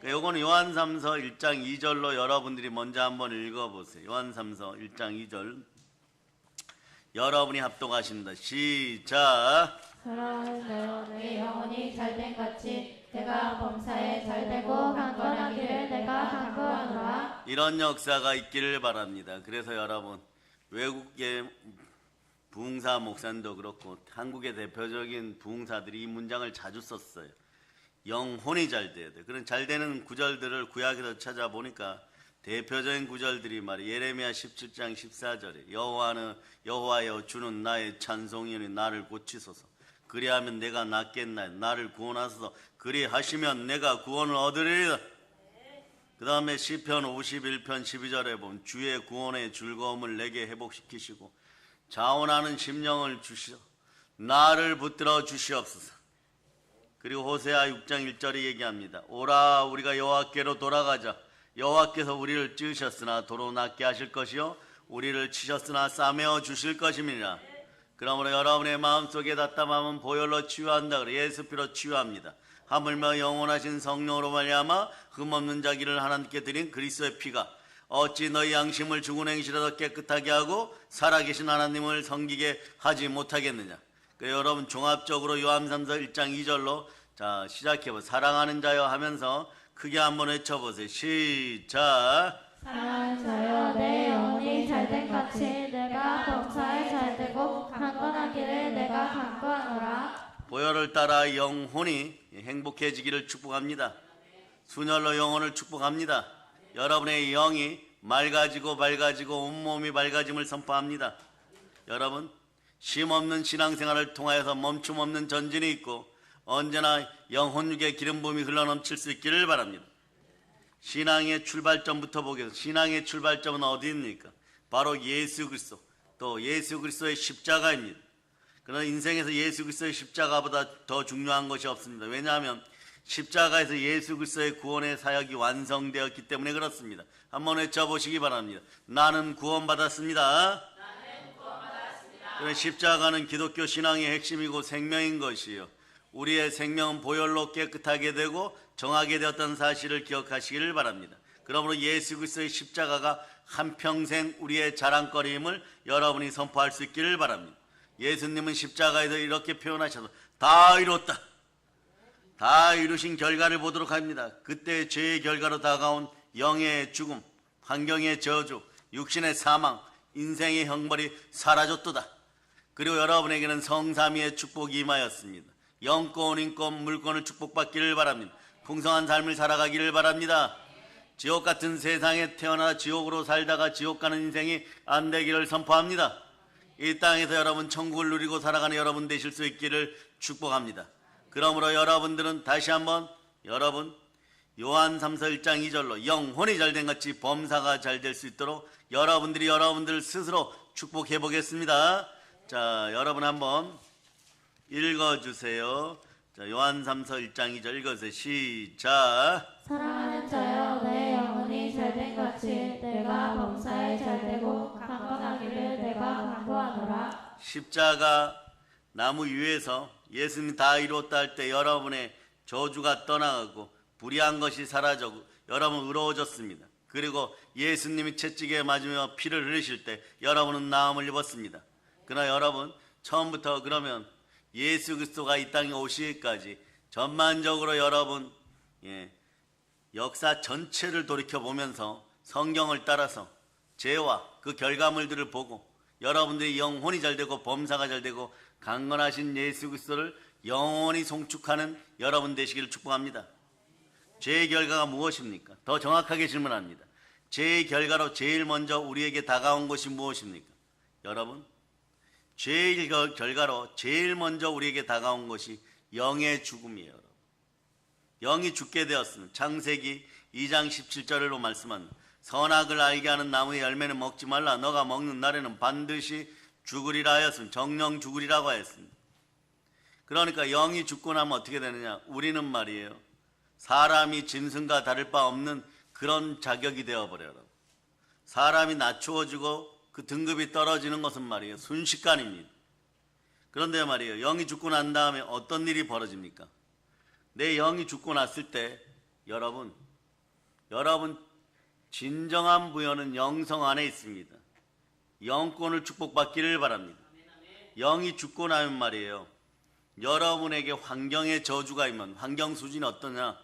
요거는 요한삼서 1장 2절로 여러분들이 먼저 한번 읽어보세요. 요한삼서 1장 2절 여러분이 합독하십니다. 시작. 사랑하여 내 영혼이 잘된 같이 내가 범사에 잘되고 강건하기를 내가 간구하노라. 이런 역사가 있기를 바랍니다. 그래서 여러분 외국의 부흥사 목사님도 그렇고 한국의 대표적인 부흥사들이 이 문장을 자주 썼어요. 영혼이 잘 돼야 돼. 그런 잘 되는 구절들을 구약에서 찾아보니까 대표적인 구절들이 말이에요. 예레미야 17장 14절에 여호와여 주는 나의 찬송이니 나를 고치소서. 그리하면 내가 낫겠나요? 나를 구원하소서. 그리하시면 내가 구원을 얻으리라. 그 다음에 시편 51편 12절에 보면 주의 구원의 즐거움을 내게 회복시키시고 자원하는 심령을 주시어 나를 붙들어 주시옵소서. 그리고 호세아 6장 1절에 얘기합니다. 오라 우리가 여호와께로 돌아가자. 여호와께서 우리를 찌으셨으나 도로 낫게 하실 것이요 우리를 치셨으나 싸매어 주실 것임이니라. 그러므로 여러분의 마음속에 답답함은 보혈로 치유한다. 그래 예수 피로 치유합니다. 하물며 영원하신 성령으로 말미암아 흠없는 자기를 하나님께 드린 그리스도의 피가 어찌 너희 양심을 죽은 행실에서 깨끗하게 하고 살아계신 하나님을 섬기게 하지 못하겠느냐. 그래서 여러분 종합적으로 요한삼서 1장 2절로 자 시작해보세요. 사랑하는 자여 하면서 크게 한번 외쳐보세요. 시작. 사랑하는 자여 내 영혼이 잘된 같이 내가 범사에 잘되고 강건하기를 내가 간구하노라. 보혈을 따라 영혼이 행복해지기를 축복합니다. 순혈로 영혼을 축복합니다. 여러분의 영이 맑아지고 온몸이 밝아짐을 선포합니다. 여러분 쉼없는 신앙생활을 통하여서 멈춤없는 전진이 있고 언제나 영혼육의 기름 부음이 흘러넘칠 수 있기를 바랍니다. 신앙의 출발점부터 보겠습니다. 신앙의 출발점은 어디입니까? 바로 예수 그리스도, 또 예수 그리스도의 십자가입니다. 그러나 인생에서 예수 그리스도의 십자가보다 더 중요한 것이 없습니다. 왜냐하면 십자가에서 예수 그리스도의 구원의 사역이 완성되었기 때문에 그렇습니다. 한번 외쳐보시기 바랍니다. 나는 구원받았습니다. 그런 십자가는 기독교 신앙의 핵심이고 생명인 것이요. 우리의 생명은 보혈로 깨끗하게 되고 정하게 되었던 사실을 기억하시기를 바랍니다. 그러므로 예수 그리스도의 십자가가 한평생 우리의 자랑거리임을 여러분이 선포할 수 있기를 바랍니다. 예수님은 십자가에서 이렇게 표현하셔서 다 이뤘다. 다 이루신 결과를 보도록 합니다. 그때 죄의 결과로 다가온 영의 죽음, 환경의 저주, 육신의 사망, 인생의 형벌이 사라졌도다. 그리고 여러분에게는 성삼위의 축복이 임하였습니다. 영권, 인권, 물권을 축복받기를 바랍니다. 풍성한 삶을 살아가기를 바랍니다. 지옥 같은 세상에 태어나 지옥으로 살다가 지옥 가는 인생이 안 되기를 선포합니다. 이 땅에서 여러분 천국을 누리고 살아가는 여러분 되실 수 있기를 축복합니다. 그러므로 여러분들은 다시 한번 여러분 요한삼서 1장 2절로 영혼이 잘된 같이 범사가 잘 될 수 있도록 여러분들이 여러분들 스스로 축복해 보겠습니다. 자, 여러분 한번 읽어주세요. 자, 요한삼서 1장 2절 읽어주세요. 시작. 사랑하는 자여 내 영혼이 잘된 같이 내가 범사에 잘되고 강건하기를 내가 간구하노라. 십자가 나무 위에서 예수님이 다 이루었다 할 때 여러분의 저주가 떠나가고 불의한 것이 사라지고 여러분 의로워졌습니다. 그리고 예수님이 채찍에 맞으며 피를 흘리실 때 여러분은 나음을 입었습니다. 그러나 여러분 처음부터 그러면 예수 그리스도가 이 땅에 오시기까지 전반적으로 여러분 역사 전체를 돌이켜보면서 성경을 따라서 죄와 그 결과물들을 보고 여러분들이 영혼이 잘되고 범사가 잘되고 강건하신 예수 그리스도를 영원히 송축하는 여러분 되시기를 축복합니다. 죄의 결과가 무엇입니까? 더 정확하게 질문합니다. 죄의 결과로 제일 먼저 우리에게 다가온 것이 무엇입니까? 여러분 죄의 결과로 제일 먼저 우리에게 다가온 것이 영의 죽음이에요. 여러분. 영이 죽게 되었습니다. 창세기 2장 17절로 말씀합니다. 선악을 알게 하는 나무의 열매는 먹지 말라. 너가 먹는 날에는 반드시 죽으리라 하였습니다. 정령 죽으리라고 하였습니다. 그러니까 영이 죽고 나면 어떻게 되느냐? 우리는 말이에요. 사람이 짐승과 다를 바 없는 그런 자격이 되어버려요. 사람이 낮추어지고 그 등급이 떨어지는 것은 말이에요. 순식간입니다. 그런데 말이에요. 영이 죽고 난 다음에 어떤 일이 벌어집니까? 내 영이 죽고 났을 때 여러분 여러분, 진정한 부여는 영성 안에 있습니다. 영권을 축복받기를 바랍니다. 영이 죽고 나면 말이에요, 여러분에게 환경의 저주가 있면 환경 수준이 어떠냐?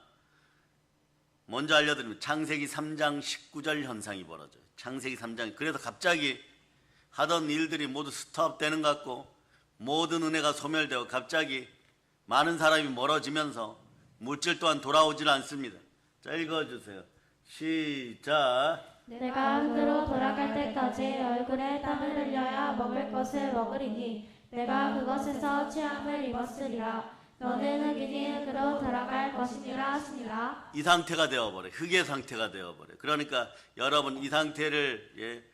먼저 알려드리면 창세기 3장 19절 현상이 벌어져요. 창세기 3장. 그래서 갑자기 하던 일들이 모두 스톱되는 것 같고 모든 은혜가 소멸되고 갑자기 많은 사람이 멀어지면서 물질 또한 돌아오질 않습니다. 자, 읽어주세요. 시작. 내가 흙으로 돌아갈 때까지 얼굴에 땀을 흘려야 먹을 것을 먹으리니 내가 그것에서 취함을 입었으리라. 너는 흑인이 흙으로 돌아갈 것이니라 하시니라. 이 상태가 되어버려. 흙의 상태가 되어버려. 그러니까 여러분 이 상태를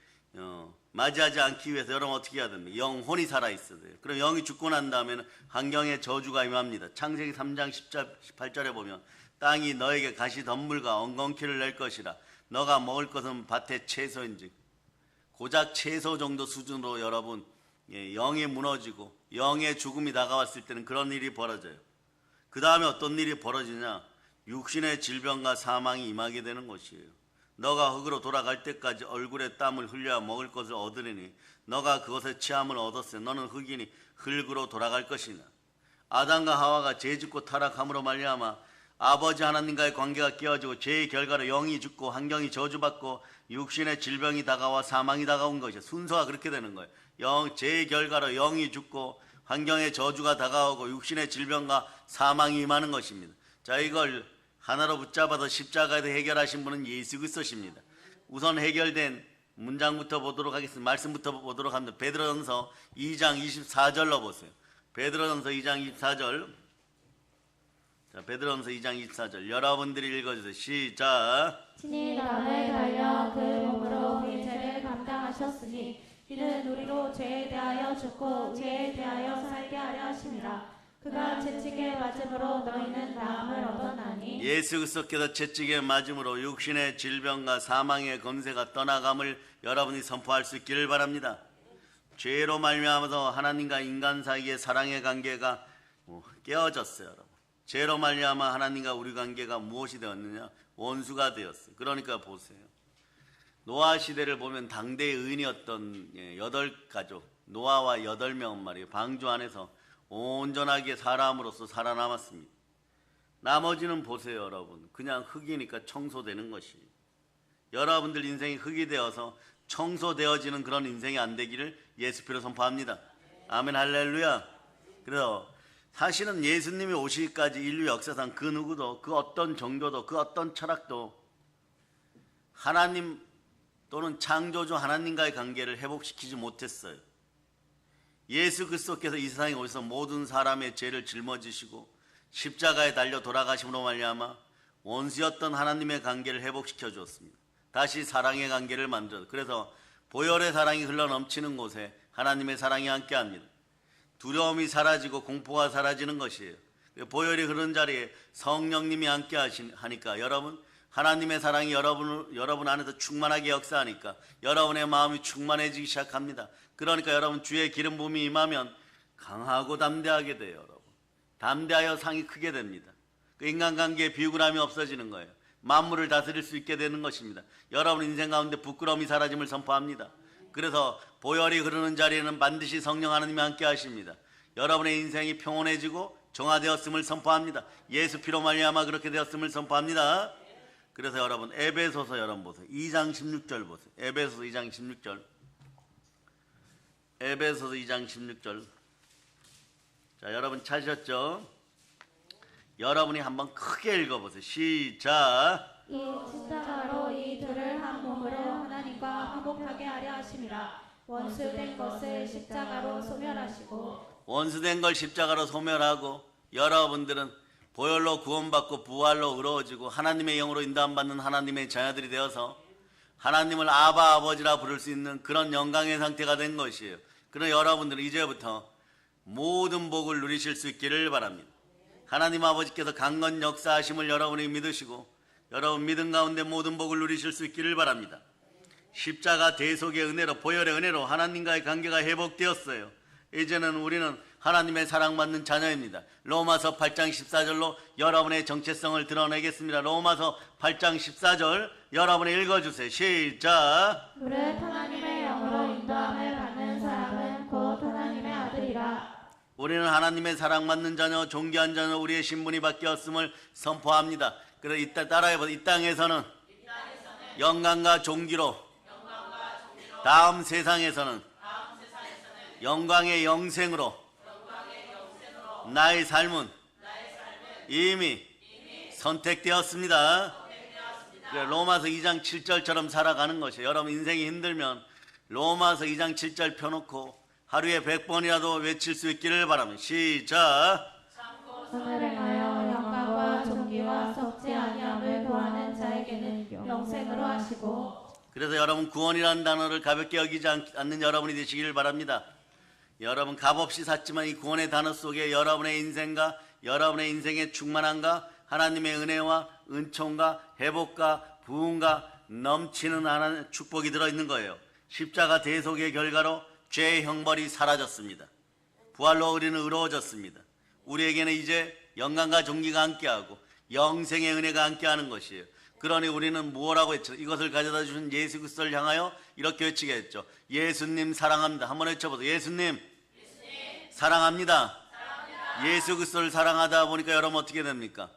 맞이하지 않기 위해서 여러분 어떻게 해야 됩니까? 영혼이 살아있어야 돼요. 그럼 영이 죽고 난 다음에는 환경의 저주가 임합니다. 창세기 3장 18절에 보면 땅이 너에게 가시덤불과 엉겅퀴를 낼 것이라. 너가 먹을 것은 밭의 채소인즉. 고작 채소 정도 수준으로 여러분 영이 무너지고 영의 죽음이 다가왔을 때는 그런 일이 벌어져요. 그 다음에 어떤 일이 벌어지냐? 육신의 질병과 사망이 임하게 되는 것이에요. 너가 흙으로 돌아갈 때까지 얼굴에 땀을 흘려야 먹을 것을 얻으리니 너가 그것에 취함을 얻었으니 너는 흙이니 흙으로 돌아갈 것이나. 아담과 하와가 죄짓고 타락함으로 말미암아 아버지 하나님과의 관계가 깨어지고 죄의 결과로 영이 죽고 환경이 저주받고 육신의 질병이 다가와 사망이 다가온 것이에요. 순서가 그렇게 되는 거예요. 죄의 결과로 영이 죽고 환경의 저주가 다가오고 육신의 질병과 사망이 임하는 것입니다. 자, 이걸 하나로 붙잡아서 십자가에서 해결하신 분은 예수 그리스도십니다. 우선 해결된 문장부터 보도록 하겠습니다. 말씀부터 보도록 합니다. 베드로전서 2장 24절로 보세요. 베드로전서 2장 24절. 자, 베드로전서 2장 24절 여러분들이 읽어주세요. 시작. 친히 나무에 달려 그 몸으로 우리 죄를 감당하셨으니 이는 우리로 죄에 대하여 죽고 죄에 대하여 살게 하려 하심이라. 그가 채찍에 맞음으로 너희는 나음을 얻었나니. 예수 그리스도께서 채찍에 맞음으로 육신의 질병과 사망의 검세가 떠나감을 여러분이 선포할 수 있기를 바랍니다. 죄로 말미암아서 하나님과 인간 사이의 사랑의 관계가 깨어졌어요. 여러분, 죄로 말미암아 하나님과 우리 관계가 무엇이 되었느냐? 원수가 되었어요. 그러니까 보세요. 노아 시대를 보면 당대의 의인이었던 8가족, 노아와 8명 말이에요. 방주 안에서 온전하게 사람으로서 살아남았습니다. 나머지는 보세요, 여러분. 그냥 흙이니까 청소되는 것이에요. 여러분들 인생이 흙이 되어서 청소되어지는 그런 인생이 안 되기를 예수 피로 선포합니다. 아멘, 할렐루야. 그래서 사실은 예수님이 오시기까지 인류 역사상 그 누구도, 그 어떤 종교도, 그 어떤 철학도 하나님 또는 창조주 하나님과의 관계를 회복시키지 못했어요. 예수 그리스도께서 이 세상에 오셔서 모든 사람의 죄를 짊어지시고 십자가에 달려 돌아가심으로 말미암아 원수였던 하나님의 관계를 회복시켜 주었습니다. 다시 사랑의 관계를 만들어서, 그래서 보혈의 사랑이 흘러넘치는 곳에 하나님의 사랑이 함께합니다. 두려움이 사라지고 공포가 사라지는 것이에요. 보혈이 흐르는 자리에 성령님이 함께 하니까 여러분, 하나님의 사랑이 여러분 안에서 충만하게 역사하니까 여러분의 마음이 충만해지기 시작합니다. 그러니까 여러분 주의 기름 부음이 임하면 강하고 담대하게 돼요. 여러분, 담대하여 상이 크게 됩니다. 그 인간관계에 비굴함이 없어지는 거예요. 만물을 다스릴 수 있게 되는 것입니다. 여러분 인생 가운데 부끄러움이 사라짐을 선포합니다. 그래서 보혈이 흐르는 자리에는 반드시 성령 하나님이 함께 하십니다. 여러분의 인생이 평온해지고 정화되었음을 선포합니다. 예수 피로 말미암아 그렇게 되었음을 선포합니다. 그래서 여러분 에베소서 여러분 보세요. 2장 16절 보세요. 에베소서 2장 16절. 에베소서 2장 16절. 자, 여러분 찾으셨죠? 여러분이 한번 크게 읽어보세요. 시작. 이 십자가로 이 둘을 한 몸으로 하나님과 화목하게 하려 하심이라. 원수된 것을 십자가로 소멸하시고. 원수된 걸 십자가로 소멸하고 여러분들은 보혈로 구원받고 부활로 의로워지고 하나님의 영으로 인도함받는 하나님의 자녀들이 되어서 하나님을 아바 아버지라 부를 수 있는 그런 영광의 상태가 된 것이에요. 그러나 여러분들은 이제부터 모든 복을 누리실 수 있기를 바랍니다. 하나님 아버지께서 강건 역사하심을 여러분이 믿으시고 여러분 믿음 가운데 모든 복을 누리실 수 있기를 바랍니다. 십자가 대속의 은혜로, 보혈의 은혜로 하나님과의 관계가 회복되었어요. 이제는 우리는 하나님의 사랑받는 자녀입니다. 로마서 8장 14절로 여러분의 정체성을 드러내겠습니다. 로마서 8장 14절 여러분이 읽어주세요. 시작. 무릇 하나님의 영으로 인도함을 받는 사람은 곧 하나님의 아들이라. 우리는 하나님의 사랑받는 자녀, 존귀한 자녀, 우리의 신분이 바뀌었음을 선포합니다. 그래서 이따 따라해보세요. 이 땅에서는 영광과 종기로, 다음 세상에서는 영광의 영생으로, 나의 삶은 이미 선택되었습니다. 로마서 2장 7절처럼 살아가는 것이에요. 여러분 인생이 힘들면 로마서 2장 7절 펴놓고 하루에 100번이라도 외칠 수 있기를 바랍니다. 시작. 선을 행하여 영광과 존귀와 썩지 아니함을 구하는 자에게는 영생으로 하시고. 그래서 여러분 구원이라는 단어를 가볍게 여기지 않는 여러분이 되시기를 바랍니다. 여러분 값없이 샀지만 이 구원의 단어 속에 여러분의 인생과 여러분의 인생의 충만함과 하나님의 은혜와 은총과 회복과 부흥과 넘치는 하나님의 축복이 들어있는 거예요. 십자가 대속의 결과로 죄의 형벌이 사라졌습니다. 부활로 우리는 의로워졌습니다. 우리에게는 이제 영광과 존귀가 함께하고 영생의 은혜가 함께하는 것이에요. 그러니 우리는 무엇라고 했죠? 이것을 가져다 주신 예수 그리스도를 향하여 이렇게 외치게 했죠. 예수님 사랑합니다. 한번 외쳐보세요. 예수님 사랑합니다. 예수 그리스도를 사랑하다 보니까 여러분 어떻게 됩니까?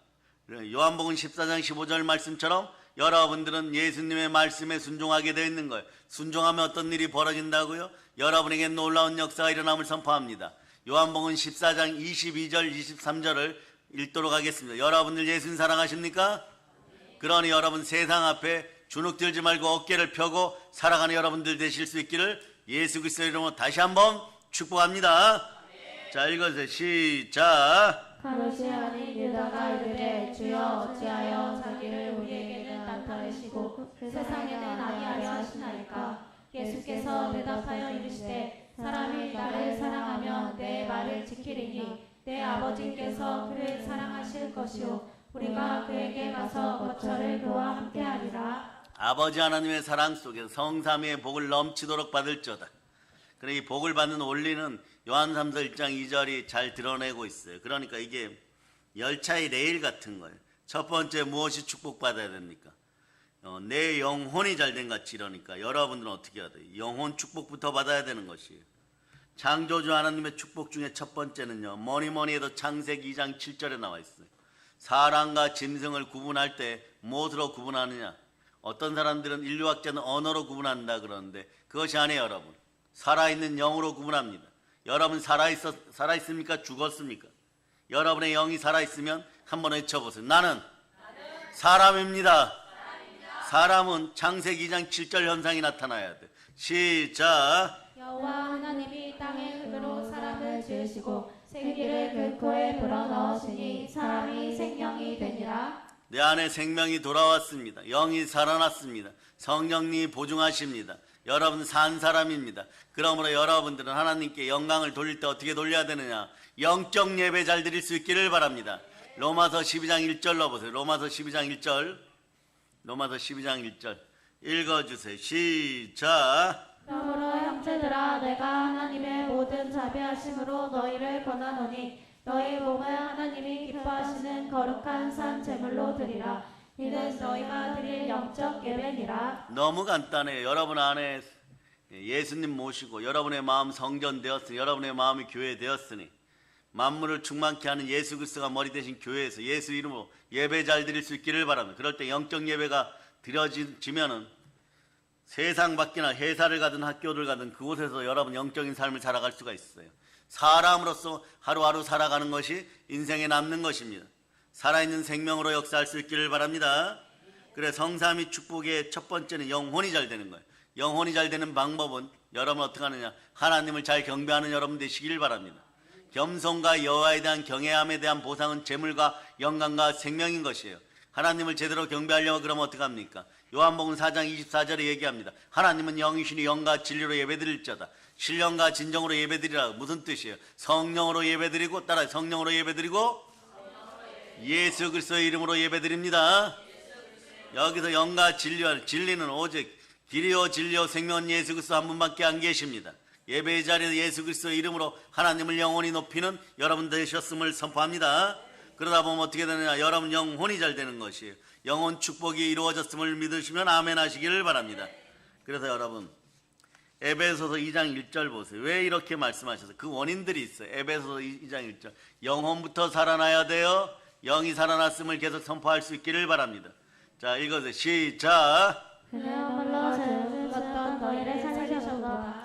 요한복음 14장 15절 말씀처럼 여러분들은 예수님의 말씀에 순종하게 되어 있는 거예요. 순종하면 어떤 일이 벌어진다고요? 여러분에게 놀라운 역사가 일어남을 선포합니다. 요한복음 14장 22절 23절을 읽도록 하겠습니다. 여러분들 예수님 사랑하십니까? 그러니 여러분 세상 앞에 주눅들지 말고 어깨를 펴고 살아가는 여러분들 되실 수 있기를 예수 그리스도의 이름으로 다시 한번 축복합니다. 자, 읽어주세요. 시작. 가롯이 아닌 유다가 이르되 주여 어찌하여 자기를 우리에게는 나타내시고 세상에는 아니하려 하시나이까. 예수께서 대답하여 이르시되 사람이 나를 사랑하면 내 말을 지키리니 내 아버지께서 그를 사랑하실 것이요 우리가 그에게 가서 거처를 그와 함께하리라. 아버지 하나님의 사랑 속에서 성삼위의 복을 넘치도록 받을지어다. 그래 이 복을 받는 원리는 요한삼서 1장 2절이 잘 드러내고 있어요. 그러니까 이게 열차의 레일 같은 거예요. 첫 번째 무엇이 축복받아야 됩니까? 내 영혼이 잘된 같이 이러니까 여러분들은 어떻게 해야 돼요? 영혼 축복부터 받아야 되는 것이에요. 창조주 하나님의 축복 중에 첫 번째는요. 뭐니 해도 창세기 2장 7절에 나와 있어요. 사람과 짐승을 구분할 때 무엇으로 구분하느냐? 어떤 사람들은 인류학자는 언어로 구분한다 그러는데 그것이 아니에요. 여러분 살아있는 영으로 구분합니다. 여러분 살아있습니까? 죽었습니까? 여러분의 영이 살아있으면 한번 외쳐보세요. 나는 사람입니다. 사람은 창세기 2장 7절 현상이 나타나야 돼. 시작. 여호와 하나님이 땅의 흙으로 사람을 지으시고 생기를 그 코에 불어넣으시니 사람이 생명이 되니라. 내 안에 생명이 돌아왔습니다. 영이 살아났습니다. 성령님이 보증하십니다. 여러분 산 사람입니다. 그러므로 여러분들은 하나님께 영광을 돌릴 때 어떻게 돌려야 되느냐? 영적 예배 잘 드릴 수 있기를 바랍니다. 로마서 12장 1절로 보세요. 로마서 12장 1절. 로마서 12장 1절 읽어주세요. 시작. 그러므로 형제들아 내가 하나님의 모든 자비하심으로 너희를 권하노니 너희 몸을 하나님이 기뻐하시는 거룩한 산 제물로 드리라. 이는 너희가 드릴 영적 예배니라. 너무 간단해요. 여러분 안에 예수님 모시고 여러분의 마음 성전 되었으니 여러분의 마음이 교회 되었으니 만물을 충만케 하는 예수 그리스도가 머리 대신 교회에서 예수 이름으로 예배 잘 드릴 수 있기를 바랍니다. 그럴 때 영적 예배가 드려지면은 세상 밖이나 회사를 가든 학교를 가든 그곳에서 여러분 영적인 삶을 살아갈 수가 있어요. 사람으로서 하루하루 살아가는 것이 인생에 남는 것입니다. 살아있는 생명으로 역사할 수 있기를 바랍니다. 그래 성삼위 축복의 첫 번째는 영혼이 잘 되는 거예요. 영혼이 잘 되는 방법은 여러분 어떻게 하느냐? 하나님을 잘 경배하는 여러분 되시기를 바랍니다. 겸손과 여호와에 대한 경외함에 대한 보상은 재물과 영광과 생명인 것이에요. 하나님을 제대로 경배하려고 그러면 어떻게 합니까? 요한복음 4장 24절에 얘기합니다. 하나님은 영이시니 영과 진리로 예배드릴자다. 신령과 진정으로 예배드리라. 무슨 뜻이에요? 성령으로 예배드리고 따라 성령으로 예배드리고 예수 그리스도의 이름으로 예배드립니다. 여기서 영과 진리는 오직 길이요 진리요 생명은 예수 그리스도 한 분밖에 안 계십니다. 예배의 자리에 예수 그리스도의 이름으로 하나님을 영원히 높이는 여러분 되셨음을 선포합니다. 그러다 보면 어떻게 되느냐? 여러분 영혼이 잘 되는 것이에요. 영혼 축복이 이루어졌음을 믿으시면 아멘 하시기를 바랍니다. 그래서 여러분 에베소서 2장 1절 보세요. 왜 이렇게 말씀하셨어요? 그 원인들이 있어요. 에베소서 2장 1절. 영혼부터 살아나야 돼요. 영이 살아났음을 계속 선포할 수 있기를 바랍니다. 자, 읽어주세요. 시작. 그는 허물로 죄로 죽었던 너희를 살리셨도다.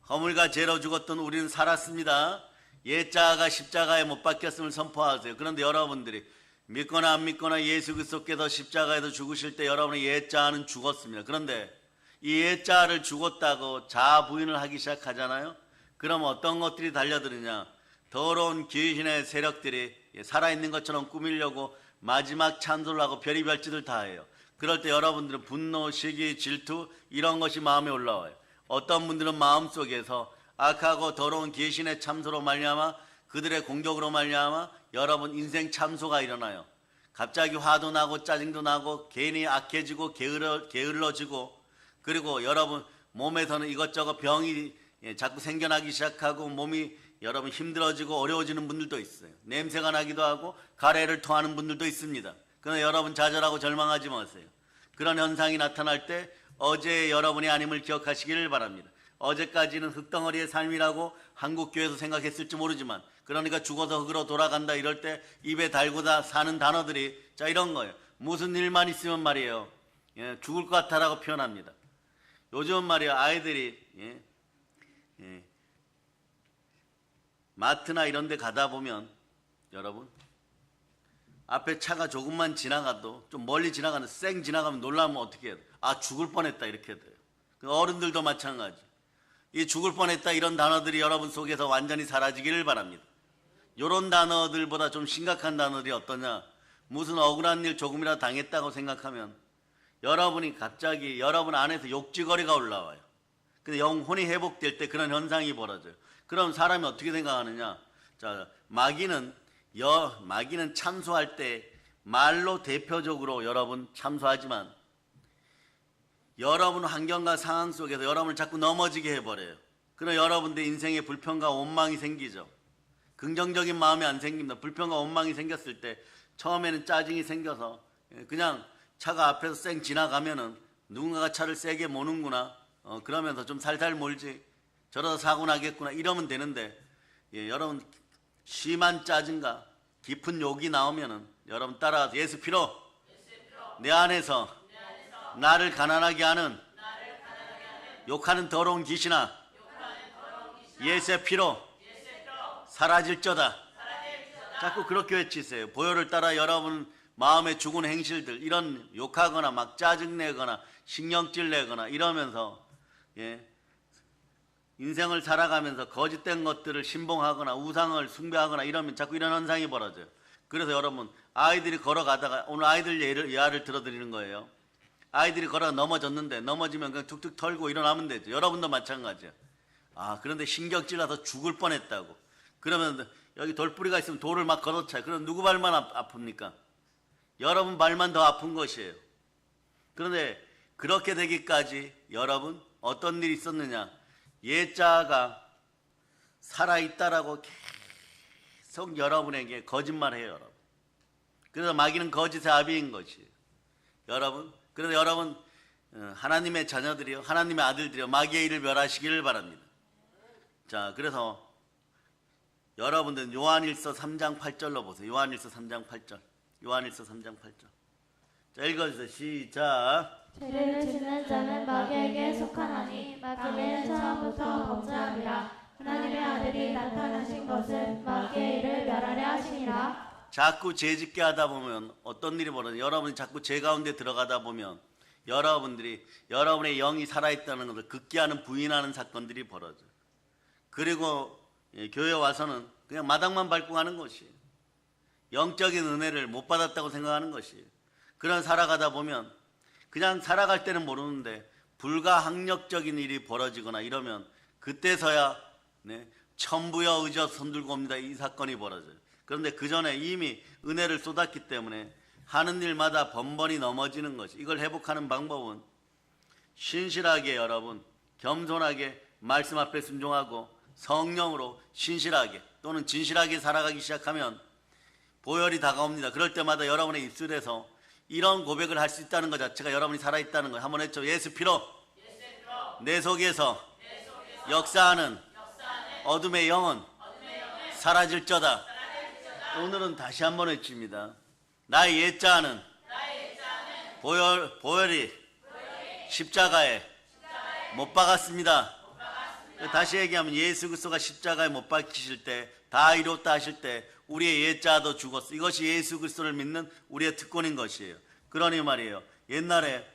허물과 죄로 죽었던 우리는 살았습니다. 옛자가 십자가에 못 박혔음을 선포하세요. 그런데 여러분들이 믿거나 안 믿거나 예수 그리스도께서 십자가에서 죽으실 때 여러분의 옛자는 죽었습니다. 그런데 이 옛자를 죽었다고 자아 부인을 하기 시작하잖아요. 그럼 어떤 것들이 달려드느냐? 더러운 귀신의 세력들이 살아있는 것처럼 꾸미려고 마지막 찬송을 하고 별의별 짓을 다 해요. 그럴 때 여러분들은 분노, 시기, 질투 이런 것이 마음에 올라와요. 어떤 분들은 마음속에서 악하고 더러운 귀신의 참소로 말미암아 그들의 공격으로 말미암아 여러분 인생 참소가 일어나요. 갑자기 화도 나고 짜증도 나고 괜히 악해지고 게을러지고 그리고 여러분 몸에서는 이것저것 병이 자꾸 생겨나기 시작하고 몸이 여러분 힘들어지고 어려워지는 분들도 있어요. 냄새가 나기도 하고 가래를 토하는 분들도 있습니다. 그러나 여러분 좌절하고 절망하지 마세요. 그런 현상이 나타날 때 어제의 여러분의 아님을 기억하시기를 바랍니다. 어제까지는 흙덩어리의 삶이라고 한국교회에서 생각했을지 모르지만 그러니까 죽어서 흙으로 돌아간다 이럴 때 입에 달고 다 사는 단어들이 자 이런 거예요. 무슨 일만 있으면 말이에요. 죽을 것 같아라고 표현합니다. 요즘 말이에요. 아이들이 마트나 이런 데 가다 보면 여러분 앞에 차가 조금만 지나가도 좀 멀리 지나가는데 쌩 지나가면 놀라면 어떻게 해요? 아 죽을 뻔했다 이렇게 돼요. 어른들도 마찬가지. 이 죽을 뻔했다 이런 단어들이 여러분 속에서 완전히 사라지기를 바랍니다. 이런 단어들보다 좀 심각한 단어들이 어떠냐? 무슨 억울한 일 조금이라도 당했다고 생각하면 여러분이 갑자기 여러분 안에서 욕지거리가 올라와요. 근데 영혼이 회복될 때 그런 현상이 벌어져요. 그럼 사람이 어떻게 생각하느냐? 자, 마귀는 참소할 때 말로 대표적으로 여러분 참소하지만 여러분 환경과 상황 속에서 여러분을 자꾸 넘어지게 해버려요. 그럼 여러분들 인생에 불평과 원망이 생기죠. 긍정적인 마음이 안 생깁니다. 불평과 원망이 생겼을 때 처음에는 짜증이 생겨서 그냥 차가 앞에서 쌩 지나가면은 누군가가 차를 세게 모는구나 그러면서 좀 살살 몰지 저러다 사고 나겠구나 이러면 되는데 여러분 심한 짜증과 깊은 욕이 나오면은 여러분 따라가서 예수 피로 내 안에서 나를 가난하게 하는 욕하는 더러운 귀신아 예수의 피로 사라질저다. 자꾸 그렇게 외치세요. 보혈을 따라 여러분 마음의 죽은 행실들 이런 욕하거나 막 짜증내거나 신경질 내거나 이러면서 인생을 살아가면서 거짓된 것들을 신봉하거나 우상을 숭배하거나 이러면 자꾸 이런 현상이 벌어져요. 그래서 여러분 아이들이 걸어가다가 오늘 아이들 예화를 들어드리는 거예요. 아이들이 걸어 넘어졌는데 넘어지면 그냥 툭툭 털고 일어나면 되죠. 여러분도 마찬가지예요. 아 그런데 신경질 나서 죽을 뻔했다고. 그러면 여기 돌뿌리가 있으면 돌을 막 걷어차요. 그럼 누구 발만 아픕니까? 여러분 발만 더 아픈 것이에요. 그런데 그렇게 되기까지 여러분 어떤 일이 있었느냐? 옛자가 살아있다라고 계속 여러분에게 거짓말해요. 여러분. 그래서 마귀는 거짓의 아비인 것이에요. 여러분 그래서 여러분 하나님의 자녀들이요 하나님의 아들들이요 마귀의 일을 멸하시기를 바랍니다. 자 그래서 여러분들은 요한일서 3장 8절로 보세요. 요한일서 3장 8절. 요한일서 3장 8절. 자 읽어주세요. 시작. 죄를 짓는 자는 마귀에게 속하나니 마귀는 처음부터 범죄함이라. 하나님의 아들이 나타나신 것은 마귀의 일을 멸하려 하심이라. 자꾸 죄 짓게 하다 보면 어떤 일이 벌어져요? 여러분이 자꾸 죄 가운데 들어가다 보면 여러분들이 여러분의 영이 살아있다는 것을 극기하는 부인하는 사건들이 벌어져요. 그리고 교회 와서는 그냥 마당만 밟고 가는 것이에요. 영적인 은혜를 못 받았다고 생각하는 것이에요. 그런 살아가다 보면 그냥 살아갈 때는 모르는데 불가항력적인 일이 벌어지거나 이러면 그때서야 천부여 의저 손들고 옵니다. 이 사건이 벌어져요. 그런데 그 전에 이미 은혜를 쏟았기 때문에 하는 일마다 번번이 넘어지는 것이 이걸 회복하는 방법은 신실하게 여러분 겸손하게 말씀 앞에 순종하고 성령으로 신실하게 또는 진실하게 살아가기 시작하면 보혈이 다가옵니다. 그럴 때마다 여러분의 입술에서 이런 고백을 할 수 있다는 것 자체가 여러분이 살아있다는 걸 한번 했죠. 예수 피로 내 속에서 역사하는 어둠의 영은 사라질저다. 오늘은 다시 한번 외칩니다. 나의 옛자는 보혈이 십자가에 못 박았습니다. 다시 얘기하면 예수 그리스도가 십자가에 못 박히실 때, 다 이뤘다 하실 때 우리의 옛자도 죽었어. 이것이 예수 그리스도를 믿는 우리의 특권인 것이에요. 그러니 말이에요. 옛날에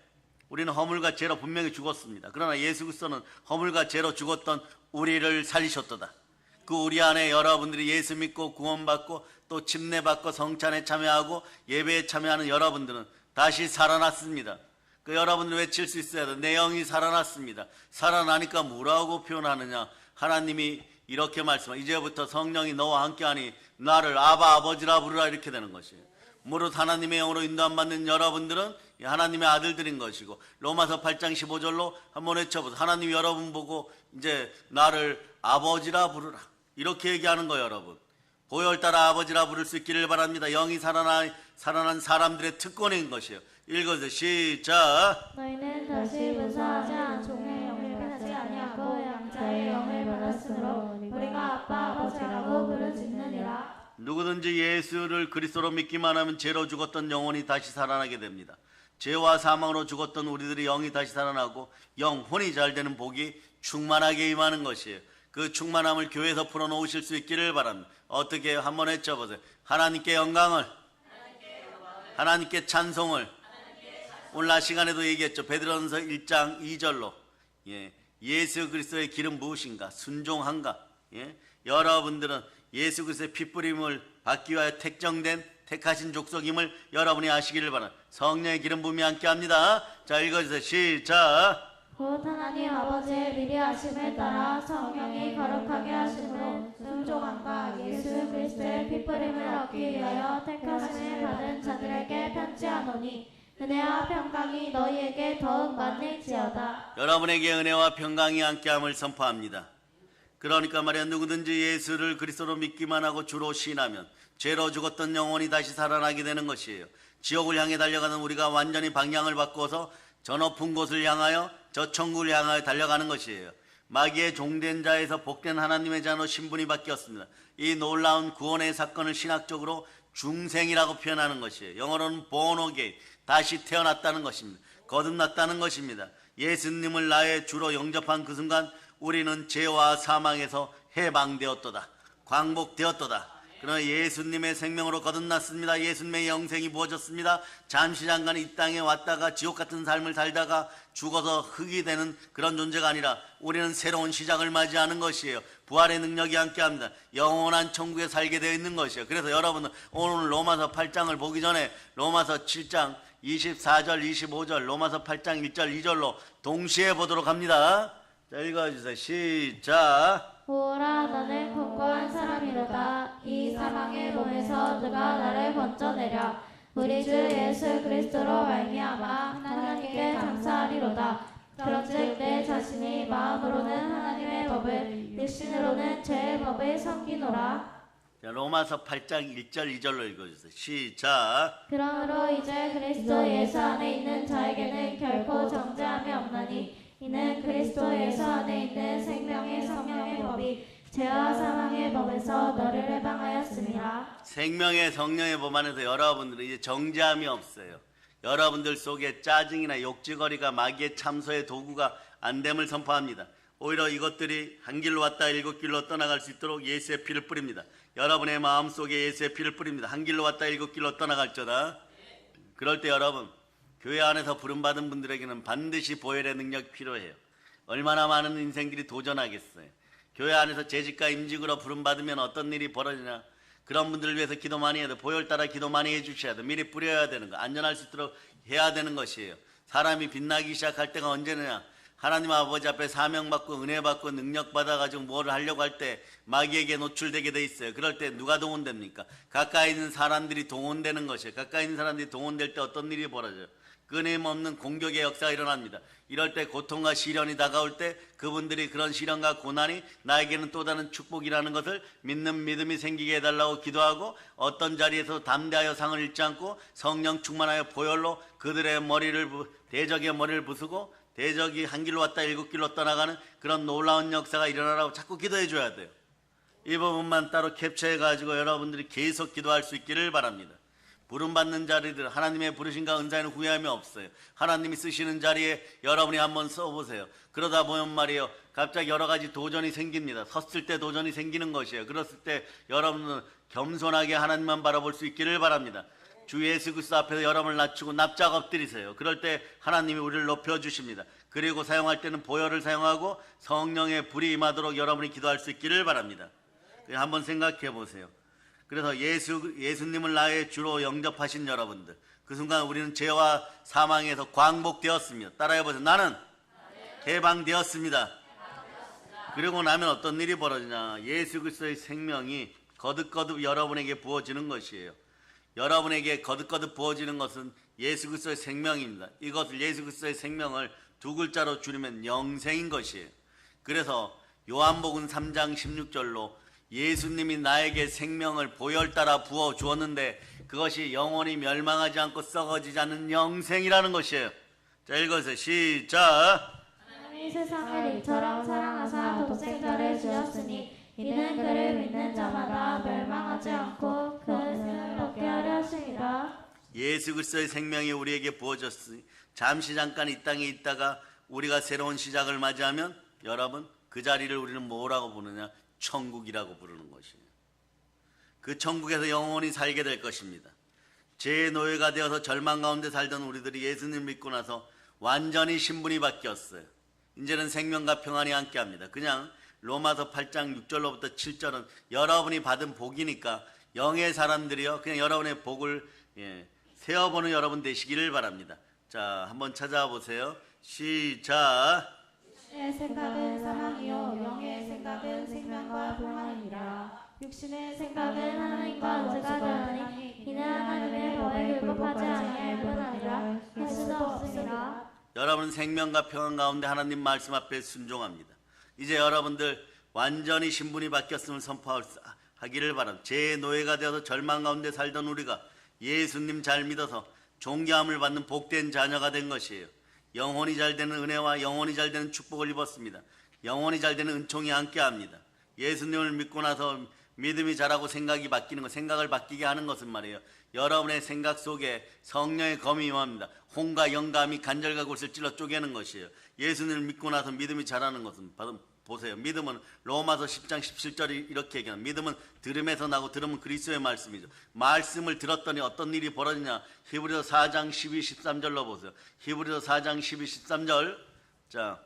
우리는 허물과 죄로 분명히 죽었습니다. 그러나 예수 그리스도는 허물과 죄로 죽었던 우리를 살리셨도다. 그 우리 안에 여러분들이 예수 믿고 구원받고 또 침례받고 성찬에 참여하고 예배에 참여하는 여러분들은 다시 살아났습니다. 그 여러분들 외칠 수 있어야 돼. 내 영이 살아났습니다. 살아나니까 뭐라고 표현하느냐? 하나님이 이렇게 말씀하시고 이제부터 성령이 너와 함께하니 나를 아바 아버지라 부르라 이렇게 되는 것이에요. 무릇 하나님의 영으로 인도함 받는 여러분들은 하나님의 아들들인 것이고 로마서 8장 15절로 한번 외쳐보세요. 하나님이 여러분 보고 이제 나를 아버지라 부르라 이렇게 얘기하는 거예요. 여러분 보혈 따라 아버지라 부를 수 있기를 바랍니다. 영이 살아난 사람들의 특권인 것이에요. 읽어주세요. 시작. 너희는 다시 문사하지 않은 종의 영을 받지 아니하고 양자의 영을 받았으므로 우리가 아빠 아버지라고 부르짖느니라. 누구든지 예수를 그리스도로 믿기만 하면 죄로 죽었던 영혼이 다시 살아나게 됩니다. 죄와 사망으로 죽었던 우리들의 영이 다시 살아나고 영혼이 잘 되는 복이 충만하게 임하는 것이에요. 그 충만함을 교회에서 풀어놓으실 수 있기를 바랍니다. 어떻게 한번 외쳐보세요. 하나님께 영광을, 하나님께 찬송을. 오늘 낮 시간에도 얘기했죠. 베드로전서 1장 2절로 예수 그리스도의 길은 무엇인가? 순종한가? 여러분들은 예수 그리스도의 핏부림을 받기 위하여 택하신 족속임을 여러분이 아시기를 바랍니다. 성령의 기름 부음이 함께합니다. 자, 읽어주세요. 시작. 곧 하나님 아버지의 미리 하심을 따라 성령이 거룩하게 하심으로 순종함과 예수 그리스도의 핏부림을 얻기 위하여 택하심을 받은 자들에게 편지하노니 은혜와 평강이 너희에게 더욱 많을지어다. 여러분에게 은혜와 평강이 함께함을 선포합니다. 그러니까 말이야, 누구든지 예수를 그리스도로 믿기만 하고 주로 시인하면 죄로 죽었던 영혼이 다시 살아나게 되는 것이에요. 지옥을 향해 달려가는 우리가 완전히 방향을 바꿔서 저 높은 곳을 향하여 저 천국을 향하여 달려가는 것이에요. 마귀의 종된 자에서 복된 하나님의 자로 신분이 바뀌었습니다. 이 놀라운 구원의 사건을 신학적으로 중생이라고 표현하는 것이에요. 영어로는 born again, 다시 태어났다는 것입니다. 거듭났다는 것입니다. 예수님을 나의 주로 영접한 그 순간 우리는 죄와 사망에서 해방되었도다. 광복되었도다. 그러나 예수님의 생명으로 거듭났습니다. 예수님의 영생이 부어졌습니다. 잠시 잠깐 이 땅에 왔다가 지옥 같은 삶을 살다가 죽어서 흙이 되는 그런 존재가 아니라 우리는 새로운 시작을 맞이하는 것이에요. 부활의 능력이 함께합니다. 영원한 천국에 살게 되어 있는 것이에요. 그래서 여러분은 오늘 로마서 8장을 보기 전에 로마서 7장 24절 25절 로마서 8장 1절 2절로 동시에 보도록 합니다. 자, 읽어주세요. 시작. 보라 나는 권고한 사람이로다. 이 사망의 몸에서 누가 나를 건져내랴. 우리 주 예수 그리스도로 말미암아 하나님께 감사하리로다. 그런즉 내 자신이 마음으로는 하나님의 법을 육신으로는 죄의 법을 섬기노라. 자, 로마서 8장 1절 2절로 읽어주세요. 시작. 그러므로 이제 그리스도 예수 안에 있는 자에게는 결코 정죄함이 없나니 이는 그리스도 예수 안에 있는 생명의 성령의 법이 죄와 사망의 법에서 너를 해방하였습니다. 생명의 성령의 법 안에서 여러분들은 이제 정죄함이 없어요. 여러분들 속에 짜증이나 욕지거리가 마귀의 참소의 도구가 안 됨을 선포합니다. 오히려 이것들이 한 길로 왔다 일곱 길로 떠나갈 수 있도록 예수의 피를 뿌립니다. 여러분의 마음속에 예수의 피를 뿌립니다. 한 길로 왔다 일곱 길로 떠나갈저다. 그럴 때 여러분, 교회 안에서 부름받은 분들에게는 반드시 보혈의 능력이 필요해요. 얼마나 많은 인생들이 도전하겠어요. 교회 안에서 재직과 임직으로 부름받으면 어떤 일이 벌어지냐. 그런 분들을 위해서 기도 많이 해야 돼. 보혈 따라 기도 많이 해주셔야 돼. 미리 뿌려야 되는 거. 안전할 수 있도록 해야 되는 것이에요. 사람이 빛나기 시작할 때가 언제냐. 하나님 아버지 앞에 사명받고 은혜받고 능력받아가지고 뭘 하려고 할 때 마귀에게 노출되게 돼 있어요. 그럴 때 누가 동원됩니까? 가까이 있는 사람들이 동원되는 것이에요. 가까이 있는 사람들이 동원될 때 어떤 일이 벌어져요? 끊임없는 공격의 역사가 일어납니다. 이럴 때 고통과 시련이 다가올 때 그분들이 그런 시련과 고난이 나에게는 또 다른 축복이라는 것을 믿는 믿음이 생기게 해달라고 기도하고, 어떤 자리에서 담대하여 상을 잃지 않고 성령 충만하여 보혈로 그들의 대적의 머리를 부수고 대적이 한 길로 왔다 일곱 길로 떠나가는 그런 놀라운 역사가 일어나라고 자꾸 기도해 줘야 돼요. 이 부분만 따로 캡처해 가지고 여러분들이 계속 기도할 수 있기를 바랍니다. 부름받는 자리들, 하나님의 부르심과 은사에는 후회함이 없어요. 하나님이 쓰시는 자리에 여러분이 한번 써보세요. 그러다 보면 말이에요, 갑자기 여러 가지 도전이 생깁니다. 섰을 때 도전이 생기는 것이에요. 그랬을 때 여러분은 겸손하게 하나님만 바라볼 수 있기를 바랍니다. 주 예수 그리스도 앞에서 여러분을 낮추고 납작 엎드리세요. 그럴 때 하나님이 우리를 높여주십니다. 그리고 사용할 때는 보혈을 사용하고 성령의 불이 임하도록 여러분이 기도할 수 있기를 바랍니다. 한번 생각해 보세요. 그래서 예수님을 나의 주로 영접하신 여러분들, 그 순간 우리는 죄와 사망에서 광복되었습니다. 따라해보세요. 나는 해방되었습니다. 그리고 나면 어떤 일이 벌어지냐, 예수 그리스도의 생명이 거듭거듭 여러분에게 부어지는 것이에요. 여러분에게 거듭거듭 부어지는 것은 예수 그리스도의 생명입니다. 이것을 예수 그리스도의 생명을 두 글자로 줄이면 영생인 것이에요. 그래서 요한복음 3장 16절로 예수님이 나에게 생명을 보혈 따라 부어 주었는데 그것이 영원히 멸망하지 않고 썩어지지 않는 영생이라는 것이에요. 자, 읽어주세요. 시작. 하나님이 세상을 이처럼 사랑하사 독생자를 주셨으니 이는 그를 믿는 자마다 멸망하지 않고 그 생을 얻게 하려 하심이라. 예수 그리스도의 생명이 우리에게 부어졌으니 잠깐 이 땅에 있다가 우리가 새로운 시작을 맞이하면 여러분, 그 자리를 우리는 뭐라고 부르냐? 천국이라고 부르는 것이에요. 그 천국에서 영원히 살게 될 것입니다. 죄의 노예가 되어서 절망 가운데 살던 우리들이 예수님 믿고 나서 완전히 신분이 바뀌었어요. 이제는 생명과 평안이 함께합니다. 그냥 로마서 8장 6절로부터 7절은 여러분이 받은 복이니까 영의 사람들이요, 그냥 여러분의 복을 세어보는 여러분 되시기를 바랍니다. 자, 한번 찾아보세요. 시작. 육신의 생각은 사망이요 영의 생각은 생명과 평안이니라. 육신의 생각은 하나님과 원수가 되나니 이는 하나님의 법에 굴복하지 아니할 뿐 아니라 할 수도 없으니라. 여러분 생명과 평안 가운데 하나님 말씀 앞에 순종합니다. 이제 여러분들 완전히 신분이 바뀌었음을 선포하기를 바랍니다. 죄의 노예가 되어서 절망 가운데 살던 우리가 예수님 잘 믿어서 존귀함을 받는 복된 자녀가 된 것이에요. 영혼이 잘 되는 은혜와 영혼이 잘 되는 축복을 입었습니다. 영혼이 잘 되는 은총이 함께합니다. 예수님을 믿고 나서 믿음이 자라고 생각이 바뀌는 것, 생각을 바뀌게 하는 것은 말이에요, 여러분의 생각 속에 성령의 검이 임합니다. 혼과 영감이 간절과 골을 찔러 쪼개는 것이에요. 예수님을 믿고 나서 믿음이 자라는 것은 보세요. 믿음은 로마서 10장 17절이 이렇게 얘기합니다. 믿음은 들음에서 나고 들음은 그리스도의 말씀이죠. 말씀을 들었더니 어떤 일이 벌어지냐. 히브리서 4장 12, 13절로 보세요. 히브리서 4장 12, 13절. 자,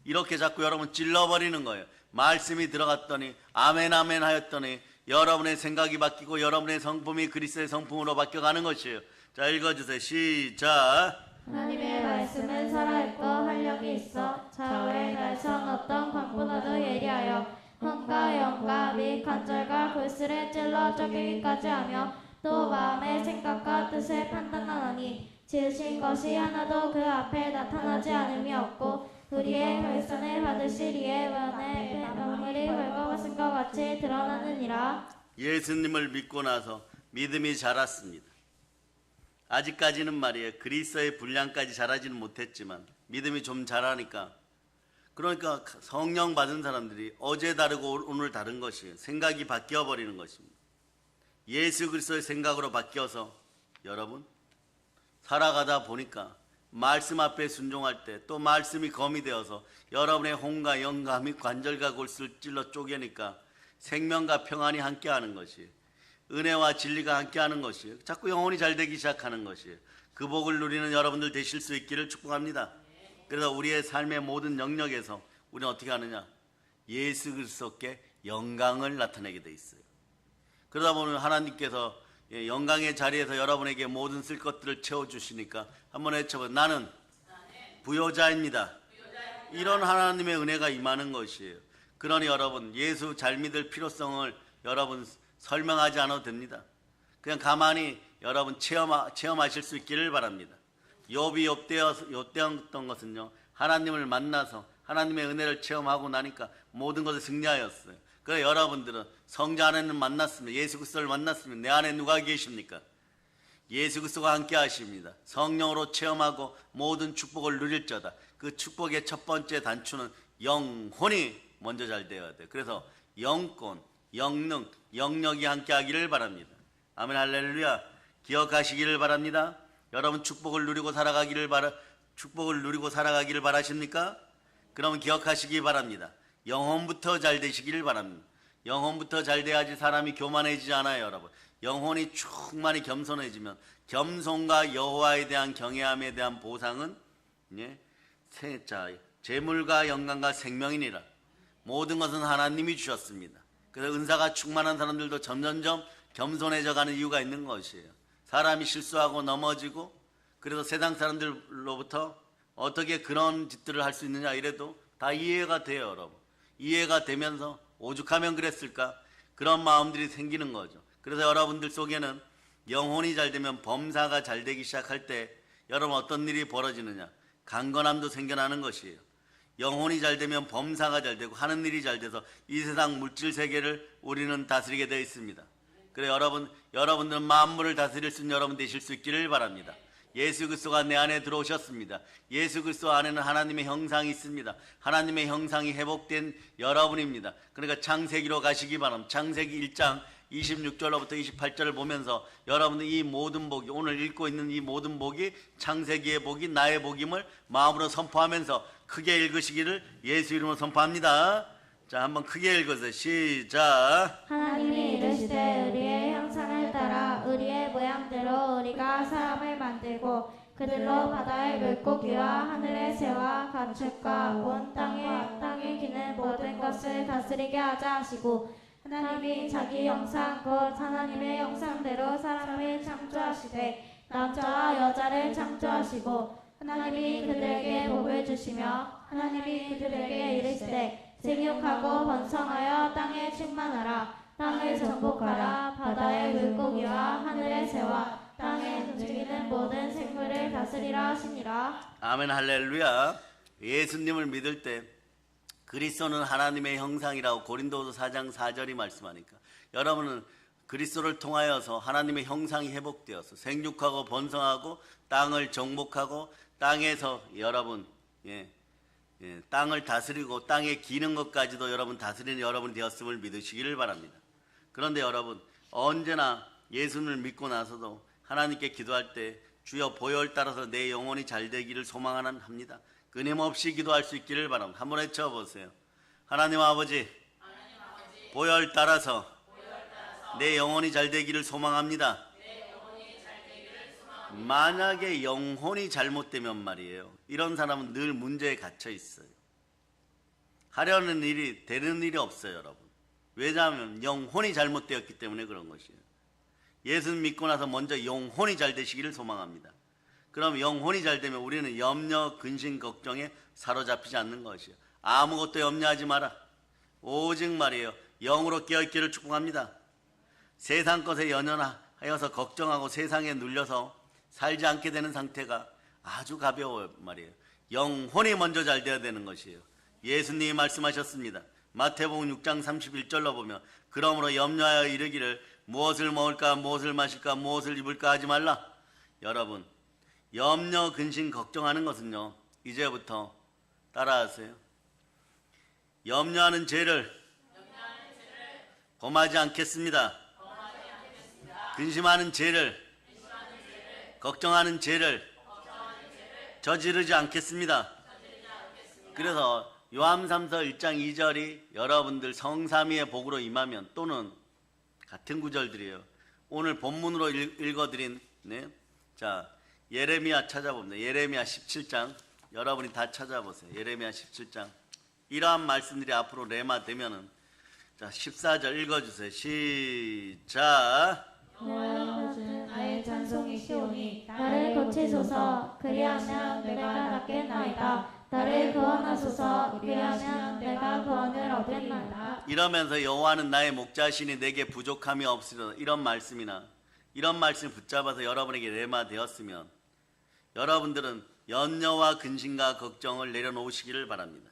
이렇게 자꾸 여러분 찔러버리는 거예요. 말씀이 들어갔더니 아멘 아멘 하였더니 여러분의 생각이 바뀌고 여러분의 성품이 그리스도의 성품으로 바뀌어가는 것이에요. 자, 읽어주세요. 시작. 하나님의 말씀은 살아있고 활력이 있어 좌우의 날선 어떤 광보다도 예리하여 혼과 영과 및 관절과 골수를 찔러 쪼개기까지 하며 또 마음의 생각과 뜻을 판단하나니 지으신 것이 하나도 그 앞에 나타나지 않음이 없고 우리의 결선을 받으실 이의 원의 명물이 벌거벗은 것 같이 드러나느니라. 예수님을 믿고 나서 믿음이 자랐습니다. 아직까지는 말이에요, 그리스도의 분량까지 자라지는 못했지만 믿음이 좀 자라니까, 그러니까 성령 받은 사람들이 어제 다르고 오늘 다른 것이에요. 생각이 바뀌어 버리는 것입니다. 예수 그리스도의 생각으로 바뀌어서 여러분 살아가다 보니까 말씀 앞에 순종할 때 또 말씀이 검이 되어서 여러분의 혼과 영과 및 관절과 골수를 찔러 쪼개니까 생명과 평안이 함께하는 것이에요. 은혜와 진리가 함께하는 것이에요. 자꾸 영혼이 잘 되기 시작하는 것이에요. 그 복을 누리는 여러분들 되실 수 있기를 축복합니다. 그래서 우리의 삶의 모든 영역에서 우리는 어떻게 하느냐, 예수 그리스도께 영광을 나타내게 돼 있어요. 그러다 보면 하나님께서 영광의 자리에서 여러분에게 모든 쓸 것들을 채워주시니까 한번 외쳐보세요. 나는 부요자입니다. 이런 하나님의 은혜가 임하는 것이에요. 그러니 여러분 예수 잘 믿을 필요성을 여러분 설명하지 않아도 됩니다. 그냥 가만히 여러분 체험하실 수 있기를 바랍니다. 욥이 욥되었던 것은요, 하나님을 만나서 하나님의 은혜를 체험하고 나니까 모든 것을 승리하였어요. 그래 여러분들은 성자 안에는 만났으면, 예수 그리스도를 만났으면 내 안에 누가 계십니까? 예수 그리스도가 함께 하십니다. 성령으로 체험하고 모든 축복을 누릴 자다. 그 축복의 첫 번째 단추는 영혼이 먼저 잘 되어야 돼요. 그래서 영권, 영능, 영력이 함께 하기를 바랍니다. 아멘 할렐루야. 기억하시기를 바랍니다. 여러분 축복을 누리고 살아가기를 바라십니까? 그러면 기억하시기 바랍니다. 영혼부터 잘 되시기를 바랍니다. 영혼부터 잘 돼야지 사람이 교만해지지 않아요, 여러분. 영혼이 충만히 겸손해지면 겸손과 여호와에 대한 경외함에 대한 보상은 재물과 영광과 생명이니라. 모든 것은 하나님이 주셨습니다. 그래서 은사가 충만한 사람들도 점점점 겸손해져 가는 이유가 있는 것이에요. 사람이 실수하고 넘어지고 그래서 세상 사람들로부터 어떻게 그런 짓들을 할 수 있느냐 이래도 다 이해가 돼요, 여러분. 이해가 되면서 오죽하면 그랬을까? 그런 마음들이 생기는 거죠. 그래서 여러분들 속에는 영혼이 잘 되면 범사가 잘 되기 시작할 때 여러분 어떤 일이 벌어지느냐? 강건함도 생겨나는 것이에요. 영혼이 잘 되면 범사가 잘 되고 하는 일이 잘 돼서 이 세상 물질 세계를 우리는 다스리게 되어 있습니다. 그래 여러분들은 만물을 다스릴 수 있는 여러분 되실 수 있기를 바랍니다. 예수 그리스도가 내 안에 들어오셨습니다. 예수 그리스도 안에는 하나님의 형상이 있습니다. 하나님의 형상이 회복된 여러분입니다. 그러니까 창세기로 가시기 바랍니다. 창세기 1장 26절로부터 28절을 보면서 여러분은 이 모든 복이, 오늘 읽고 있는 이 모든 복이 창세기의 복이 나의 복임을 마음으로 선포하면서 크게 읽으시기를 예수 이름으로 선포합니다. 자, 한번 크게 읽으세요. 시작. 하나님이 이르시되 우리의 형상을 따라 우리의 모양대로 우리가 사람을 만들고 그들로 바다의 물고기와 하늘의 새와 가축과 온 땅에 기는 모든 것을 다스리게 하자 하시고, 하나님이 자기 형상 곧 하나님의 형상대로 사람을 창조하시되 남자와 여자를 창조하시고, 하나님이 그들에게 복을 주시며 하나님이 그들에게 이르시되 생육하고 번성하여 땅에 충만하라. 땅을 정복하라. 바다의 물고기와 하늘의 새와 땅에 움직이는 모든 생물을 다스리라 하시니라. 아멘 할렐루야. 예수님을 믿을 때 그리스도는 하나님의 형상이라고 고린도서 4장 4절이 말씀하니까 여러분은 그리스도를 통하여서 하나님의 형상이 회복되어서 생육하고 번성하고 땅을 정복하고 땅에서 여러분 땅을 다스리고 땅에 기는 것까지도 여러분 다스리는 여러분이 되었음을 믿으시기를 바랍니다. 그런데 여러분 언제나 예수님을 믿고 나서도 하나님께 기도할 때 주여 보혈 따라서 내 영혼이 잘 되기를 소망하는 합니다. 끊임없이 기도할 수 있기를 바랍니다. 한번 외쳐보세요. 하나님 아버지, 보혈 따라서 내 영혼이 잘 되기를 소망합니다. 만약에 영혼이 잘못되면 말이에요, 이런 사람은 늘 문제에 갇혀 있어요. 하려는 일이 되는 일이 없어요, 여러분. 왜냐하면 영혼이 잘못되었기 때문에 그런 것이에요. 예수 믿고 나서 먼저 영혼이 잘 되시기를 소망합니다. 그럼 영혼이 잘 되면 우리는 염려, 근심, 걱정에 사로잡히지 않는 것이에요. 아무것도 염려하지 마라. 오직 말이에요, 영으로 깨어있기를 축복합니다. 세상 것에 연연하여서 걱정하고 세상에 눌려서 살지 않게 되는 상태가 아주 가벼워요 말이에요. 영혼이 먼저 잘 되어야 되는 것이에요. 예수님이 말씀하셨습니다. 마태복음 6장 31절로 보면 그러므로 염려하여 이르기를 무엇을 먹을까 무엇을 마실까 무엇을 입을까 하지 말라. 여러분 염려, 근심, 걱정하는 것은요, 이제부터 따라하세요. 염려하는 죄를 범하지 않겠습니다. 근심하는 죄를, 걱정하는 죄를 저지르지 않겠습니다. 그래서 요한삼서 1장 2절이 여러분들 성삼위의 복으로 임하면, 또는 같은 구절들이에요. 오늘 본문으로 읽어드린 자 예레미야 찾아봅니다. 예레미야 17장 여러분이 다 찾아보세요. 예레미야 17장 이러한 말씀들이 앞으로 레마 되면은 자 14절 읽어주세요. 시작. 여호와여 주 나의 찬송이 시오니 나를 고치소서. 그리하면 내가 낫겠나이다. 나를 구원하소서. 그리하면 내가 구원을 얻으리이다. 이러면서 여호와는 나의 목자시니 내게 부족함이 없으리로다. 이런 말씀이나 이런 말씀을 붙잡아서 여러분에게 레마 되었으면 여러분들은 염려와 근심과 걱정을 내려놓으시기를 바랍니다.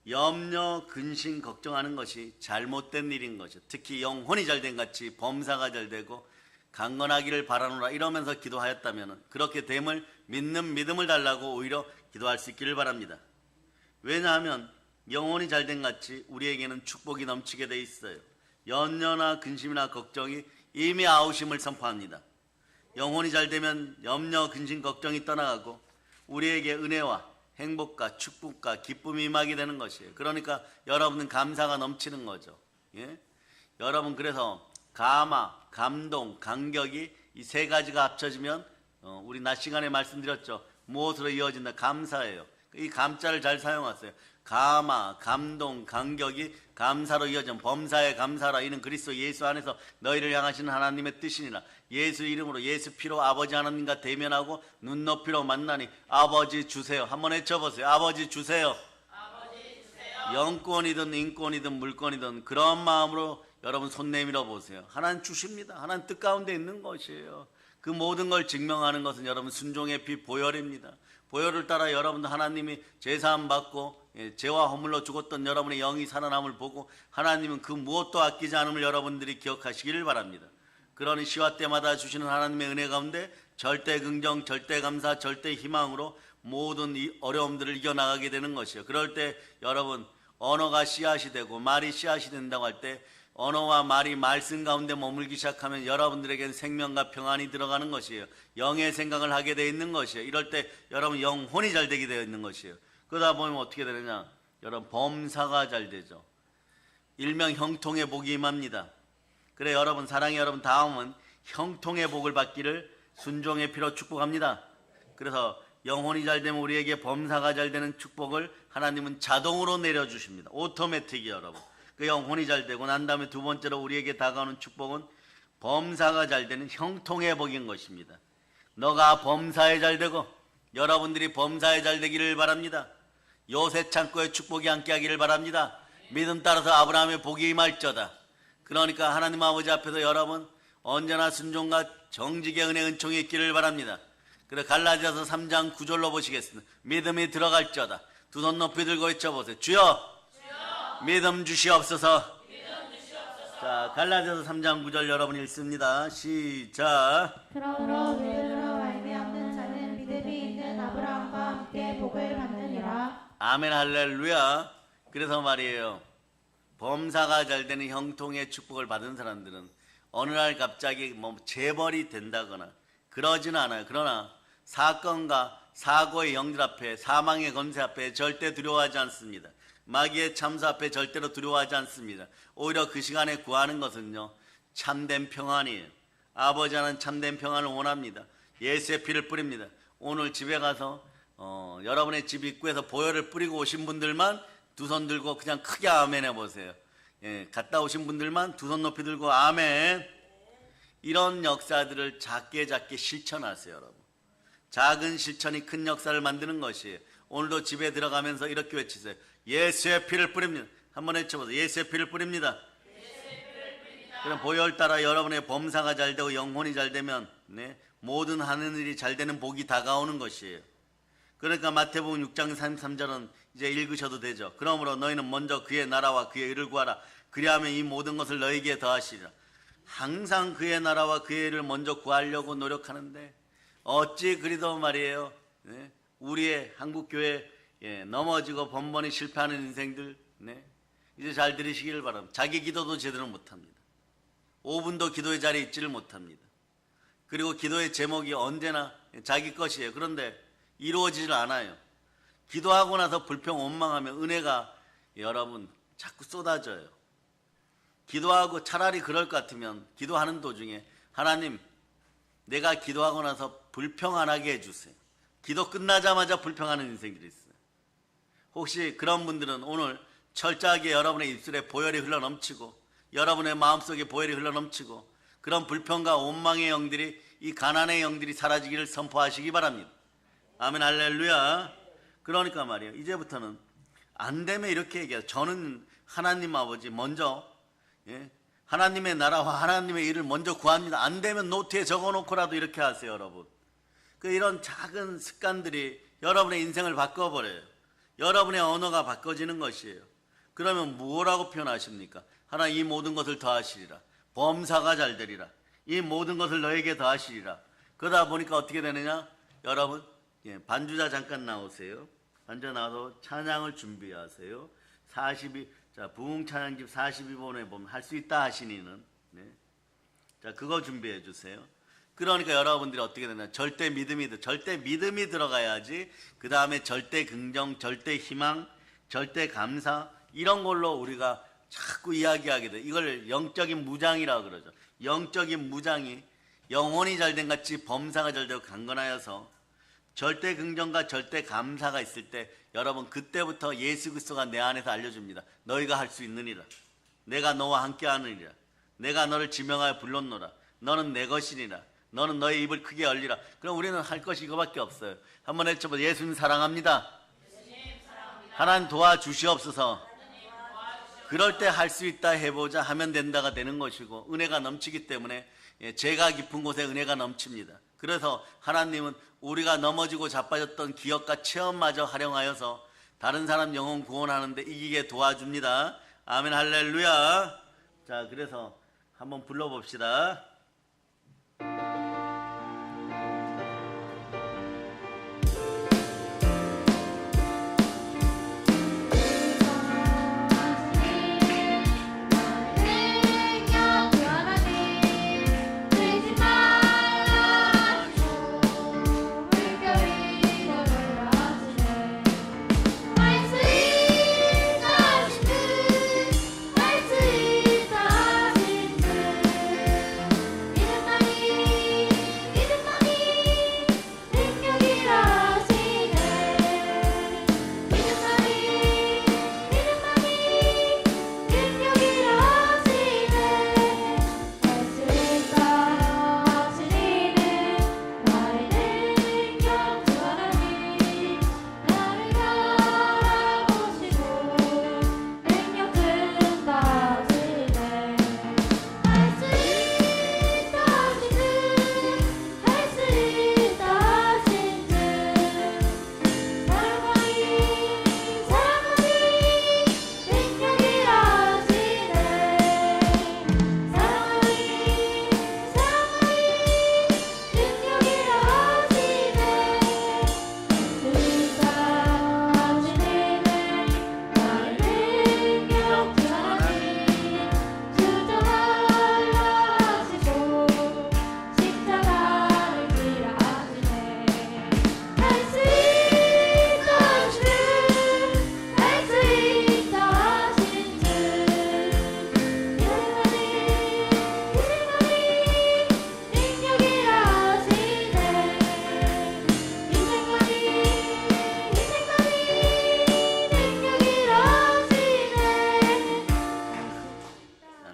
염려, 근심, 걱정하는 것이 잘못된 일인 거죠. 특히 영혼이 잘된 같이 범사가 잘되고 강건하기를 바라노라 이러면서 기도하였다면 그렇게 됨을 믿는 믿음을 달라고 오히려 기도할 수 있기를 바랍니다. 왜냐하면 영혼이 잘된 같이 우리에게는 축복이 넘치게 돼 있어요. 염려나 근심이나 걱정이 이미 아우심을 선포합니다. 영혼이 잘되면 염려, 근심, 걱정이 떠나가고 우리에게 은혜와 행복과 축복과 기쁨이 임하게 되는 것이에요. 그러니까 여러분은 감사가 넘치는 거죠. 예? 여러분 그래서 감화, 감동, 감격이 이 세 가지가 합쳐지면 우리 낮 시간에 말씀드렸죠. 무엇으로 이어진다? 감사예요. 이 감자를 잘 사용하세요. 감화, 감동, 감격이 감사로 이어진 범사에 감사라. 이는 그리스도 예수 안에서 너희를 향하시는 하나님의 뜻이니라. 예수 이름으로 예수 피로 아버지 하나님과 대면하고 눈높이로 만나니 아버지 주세요. 한번 외쳐보세요. 아버지 주세요. 아버지 주세요. 영권이든 인권이든 물권이든 그런 마음으로 여러분 손 내밀어 보세요. 하나님 주십니다. 하나님 뜻 가운데 있는 것이에요. 그 모든 걸 증명하는 것은 여러분 순종의 피 보혈입니다. 보혈을 따라 여러분도 하나님이 제사함 받고 죄와 허물로 죽었던 여러분의 영이 살아남을 보고 하나님은 그 무엇도 아끼지 않음을 여러분들이 기억하시기를 바랍니다. 그러니 시와 때마다 주시는 하나님의 은혜 가운데 절대 긍정, 절대 감사, 절대 희망으로 모든 이 어려움들을 이겨나가게 되는 것이에요. 그럴 때 여러분 언어가 씨앗이 되고 말이 씨앗이 된다고 할 때 언어와 말이 말씀 가운데 머물기 시작하면 여러분들에게는 생명과 평안이 들어가는 것이에요. 영의 생각을 하게 되어 있는 것이에요. 이럴 때 여러분 영혼이 잘 되게 되어 있는 것이에요. 그러다 보면 어떻게 되느냐, 여러분 범사가 잘 되죠. 일명 형통의 복이 임합니다. 그래 여러분, 사랑의 여러분, 다음은 형통의 복을 받기를 순종의 피로 축복합니다. 그래서 영혼이 잘 되면 우리에게 범사가 잘 되는 축복을 하나님은 자동으로 내려주십니다. 오토매틱이에요. 여러분, 그 영혼이 잘 되고 난 다음에 두 번째로 우리에게 다가오는 축복은 범사가 잘 되는 형통의 복인 것입니다. 너가 범사에 잘 되고 여러분들이 범사에 잘 되기를 바랍니다. 요새 창고에 축복이 함께 하기를 바랍니다. 믿음 따라서 아브라함의 복이 임할저다. 그러니까 하나님 아버지 앞에서 여러분 언제나 순종과 정직의 은혜 은총이 있기를 바랍니다. 그래 갈라디아서 3장 9절로 보시겠습니다. 믿음이 들어갈저다. 두 손 높이 들고 외쳐보세요. 주여, 믿음 주시옵소서. 자, 갈라디아서 3장 9절 여러분 읽습니다. 시작. 그러므로 믿음으로 말미암는 자는 믿음이 있는 아브라함과 함께 복을 받느니라. 아멘 할렐루야. 그래서 말이에요, 범사가 잘 되는 형통의 축복을 받은 사람들은 어느 날 갑자기 뭐 재벌이 된다거나 그러지는 않아요. 그러나 사건과 사고의 영들 앞에, 사망의 검세 앞에 절대 두려워하지 않습니다. 마귀의 참사 앞에 절대로 두려워하지 않습니다. 오히려 그 시간에 구하는 것은요, 참된 평안이에요. 아버지 하나는 참된 평안을 원합니다. 예수의 피를 뿌립니다. 오늘 집에 가서 여러분의 집 입구에서 보혈을 뿌리고 오신 분들만 두 손 들고 그냥 크게 아멘 해보세요. 예, 갔다 오신 분들만 두 손 높이 들고 아멘. 이런 역사들을 작게 실천하세요. 여러분, 작은 실천이 큰 역사를 만드는 것이에요. 오늘도 집에 들어가면서 이렇게 외치세요. 예수의 피를 뿌립니다. 한번 외쳐보세요. 예수의 피를 뿌립니다. 그럼 보혈 따라 여러분의 범사가 잘 되고 영혼이 잘 되면 모든 하는 일이 잘 되는 복이 다가오는 것이에요. 그러니까 마태복음 6장 33절은 이제 읽으셔도 되죠. 그러므로 너희는 먼저 그의 나라와 그의 의를 구하라. 그리하면 이 모든 것을 너희에게 더하시리라. 항상 그의 나라와 그의 의를 먼저 구하려고 노력하는데 어찌 그리도 말이에요, 우리의 한국교회 넘어지고 번번이 실패하는 인생들, 이제 잘 들으시기를 바랍니다. 자기 기도도 제대로 못합니다. 5분도 기도의 자리에 있지를 못합니다. 그리고 기도의 제목이 언제나 자기 것이에요. 그런데 이루어지질 않아요. 기도하고 나서 불평 원망하면 은혜가 여러분 자꾸 쏟아져요. 기도하고 차라리 그럴 것 같으면 기도하는 도중에 하나님, 내가 기도하고 나서 불평 안 하게 해주세요. 기도 끝나자마자 불평하는 인생들이 있어요. 혹시 그런 분들은 오늘 철저하게 여러분의 입술에 보혈이 흘러넘치고 여러분의 마음속에 보혈이 흘러넘치고 그런 불평과 원망의 영들이, 이 가난의 영들이 사라지기를 선포하시기 바랍니다. 아멘 할렐루야. 그러니까 말이에요, 이제부터는 안 되면 이렇게 얘기해요. 저는 하나님 아버지 먼저 하나님의 나라와 하나님의 일을 먼저 구합니다. 안 되면 노트에 적어놓고라도 이렇게 하세요. 여러분, 이런 작은 습관들이 여러분의 인생을 바꿔버려요. 여러분의 언어가 바꿔지는 것이에요. 그러면 뭐라고 표현하십니까? 하나님 이 모든 것을 더하시리라. 범사가 잘 되리라. 이 모든 것을 너에게 더하시리라. 그러다 보니까 어떻게 되느냐? 여러분, 반주자 잠깐 나오세요. 반주자 나와서 찬양을 준비하세요. 42, 자, 부흥 찬양집 42번에 보면 할 수 있다 하시니는, 네. 자, 그거 준비해 주세요. 그러니까 여러분들이 어떻게 되냐? 절대 믿음이 들어가야지. 그 다음에 절대 긍정, 절대 희망, 절대 감사, 이런 걸로 우리가 자꾸 이야기하게 돼. 이걸 영적인 무장이라고 그러죠. 영적인 무장이 영혼이 잘된 같이 범사가 잘되고 강건하여서 절대 긍정과 절대 감사가 있을 때 여러분 그때부터 예수 그리스도가 내 안에서 알려줍니다. 너희가 할 수 있느니라. 내가 너와 함께 하느니라. 내가 너를 지명하여 불렀노라. 너는 내 것이니라. 너는 너의 입을 크게 열리라. 그럼 우리는 할 것이 이거밖에 없어요. 한번 외쳐보세요. 예수님 사랑합니다. 하나님 도와주시옵소서. 그럴 때 할 수 있다 해보자 하면 된다가 되는 것이고, 은혜가 넘치기 때문에 죄가 깊은 곳에 은혜가 넘칩니다. 그래서 하나님은 우리가 넘어지고 자빠졌던 기억과 체험마저 활용하여서 다른 사람 영혼 구원하는데 이기게 도와줍니다. 아멘 할렐루야. 자, 그래서 한번 불러봅시다.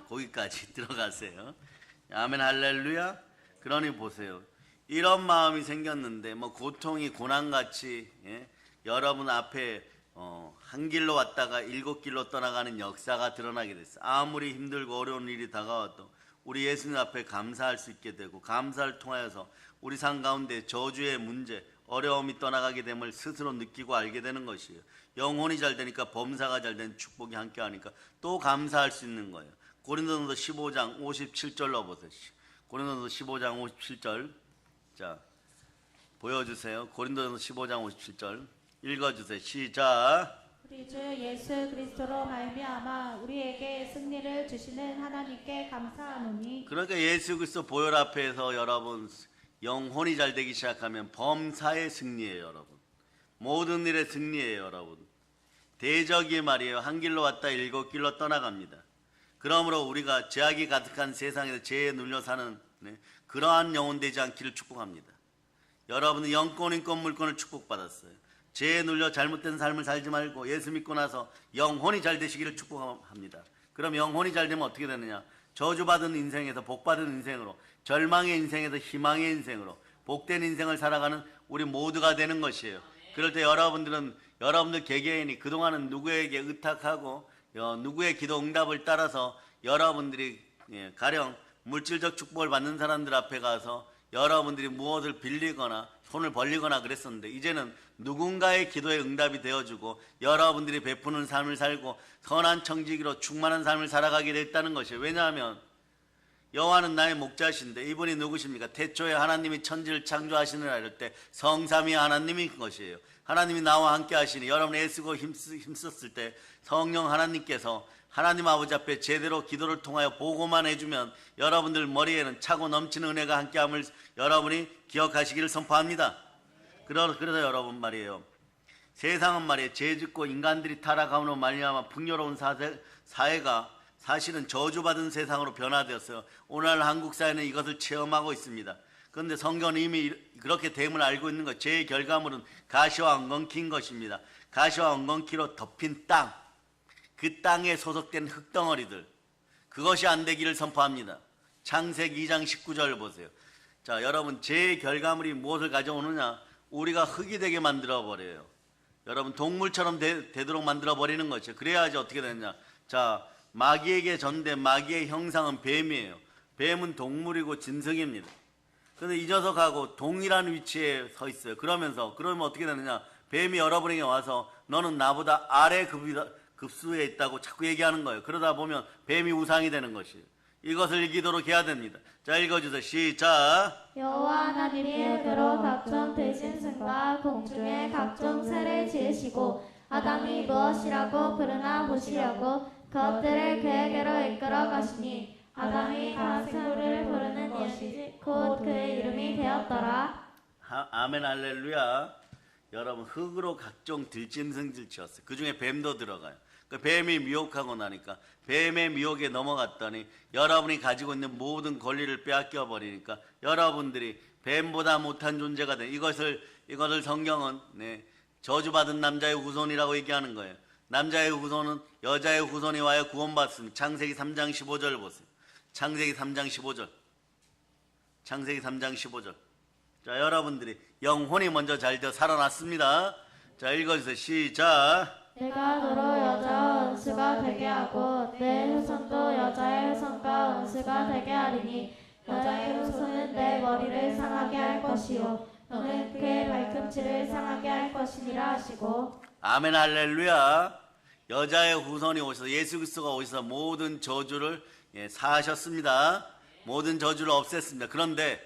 거기까지 들어가세요. 아멘 할렐루야. 그러니 보세요. 이런 마음이 생겼는데 고통이 고난같이 여러분 앞에 한 길로 왔다가 7길로 떠나가는 역사가 드러나게 됐어요. 아무리 힘들고 어려운 일이 다가와도 우리 예수님 앞에 감사할 수 있게 되고, 감사를 통하여서 우리 삶 가운데 저주의 문제, 어려움이 떠나가게 됨을 스스로 느끼고 알게 되는 것이에요. 영혼이 잘 되니까 범사가 잘 된 축복이 함께 하니까 또 감사할 수 있는 거예요. 고린도전서 15장 57절로 보세요. 고린도전서 15장 57절. 자, 보여주세요. 고린도전서 15장 57절 읽어주세요. 시작. 우리 주 예수 그리스도로 말미암아 우리에게 승리를 주시는 하나님께 감사하노니. 그러니까 예수 그리스도 보혈 앞에서 여러분 영혼이 잘 되기 시작하면 범사의 승리예요. 여러분 모든 일의 승리예요. 여러분 대적이 말이에요. 한 길로 왔다 7길로 떠나갑니다. 그러므로 우리가 죄악이 가득한 세상에서 죄에 눌려 사는 그러한 영혼 되지 않기를 축복합니다. 여러분은 영권, 인권, 물권을 축복받았어요. 죄에 눌려 잘못된 삶을 살지 말고 예수 믿고 나서 영혼이 잘 되시기를 축복합니다. 그럼 영혼이 잘 되면 어떻게 되느냐? 저주받은 인생에서 복받은 인생으로, 절망의 인생에서 희망의 인생으로, 복된 인생을 살아가는 우리 모두가 되는 것이에요. 그럴 때 여러분들 개개인이 그동안은 누구에게 의탁하고 누구의 기도 응답을 따라서 여러분들이 가령 물질적 축복을 받는 사람들 앞에 가서 여러분들이 무엇을 빌리거나 손을 벌리거나 그랬었는데 이제는 누군가의 기도에 응답이 되어주고 여러분들이 베푸는 삶을 살고 선한 청지기로 충만한 삶을 살아가게 됐다는 것이에요. 왜냐하면 여호와는 나의 목자신데 이분이 누구십니까? 태초에 하나님이 천지를 창조하시느라 이럴 때 성삼위 하나님인 것이에요. 하나님이 나와 함께 하시니 여러분이 애쓰고 힘썼을 때 성령 하나님께서 하나님 아버지 앞에 제대로 기도를 통하여 보고만 해주면 여러분들 머리에는 차고 넘치는 은혜가 함께함을 여러분이 기억하시기를 선포합니다. 그래서 여러분 말이에요. 세상은 말이에요. 죄짓고 인간들이 타락함으로 말미암아 풍요로운 사회가 사실은 저주받은 세상으로 변화되었어요. 오늘 한국 사회는 이것을 체험하고 있습니다. 그런데 성경은 이미 그렇게 됨을 알고 있는 것. 죄의 결과물은 가시와 엉겅퀴인 것입니다. 가시와 엉겅퀴로 덮인 땅, 그 땅에 소속된 흙덩어리들, 그것이 안 되기를 선포합니다. 창세기 2장 19절 보세요. 자, 여러분, 죄의 결과물이 무엇을 가져오느냐? 우리가 흙이 되게 만들어버려요. 여러분, 동물처럼 되도록 만들어버리는 거죠. 그래야지 어떻게 되느냐? 자, 마귀에게 전된 마귀의 형상은 뱀이에요. 뱀은 동물이고 진석입니다. 그런데 이 녀석하고 동일한 위치에 서 있어요. 그러면 어떻게 되느냐? 뱀이 여러분에게 와서 너는 나보다 아래 급수에 있다고 자꾸 얘기하는 거예요. 그러다 보면 뱀이 우상이 되는 것이에요. 이것을 이기도록 해야 됩니다. 자, 읽어주세요. 시작. 여호와 하나님이 흙으로 각종 들짐승과 공중의 각종 새를 지으시고 아담이 무엇이라고 부르나 보시려고 그것들을 그에게로 이끌어 가시니 아담이 각 생물을 부르는 것이 곧 그의 이름이 되었더라. 아멘 할렐루야. 여러분, 흙으로 각종 들짐승들 지었어요. 그 중에 뱀도 들어가요. 그 뱀이 미혹하고 나니까 뱀의 미혹에 넘어갔더니 여러분이 가지고 있는 모든 권리를 빼앗겨 버리니까 여러분들이 뱀보다 못한 존재가 돼. 이것을 성경은 저주받은 남자의 후손이라고 얘기하는 거예요. 남자의 후손은 여자의 후손이 와야 구원받습니다. 창세기 3장 15절 보세요. 창세기 3장 15절. 창세기 3장 15절. 자, 여러분들이 영혼이 먼저 잘 되어 살아났습니다. 자, 읽어주세요. 시작. 내가 너로 여자와 은수가 되게 하고 내 후손도 여자의 후손과 은수가 되게 하리니 여자의 후손은 내 머리를 상하게 할 것이요 너는 그의 발꿈치를 상하게 할 것이니라 하시고. 아멘 할렐루야. 여자의 후손이 오셔서 예수 그리스도가 오셔서 모든 저주를 사하셨습니다. 모든 저주를 없앴습니다. 그런데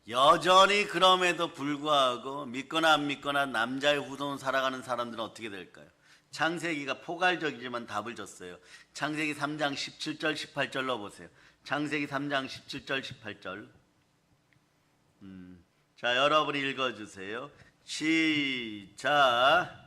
여전히 그럼에도 불구하고 믿거나 안 믿거나 남자의 후손 살아가는 사람들은 어떻게 될까요? 창세기가 포괄적이지만 답을 줬어요. 창세기 3장 17절 18절로 보세요. 창세기 3장 17절 18절. 자, 여러분이 읽어주세요. 시작.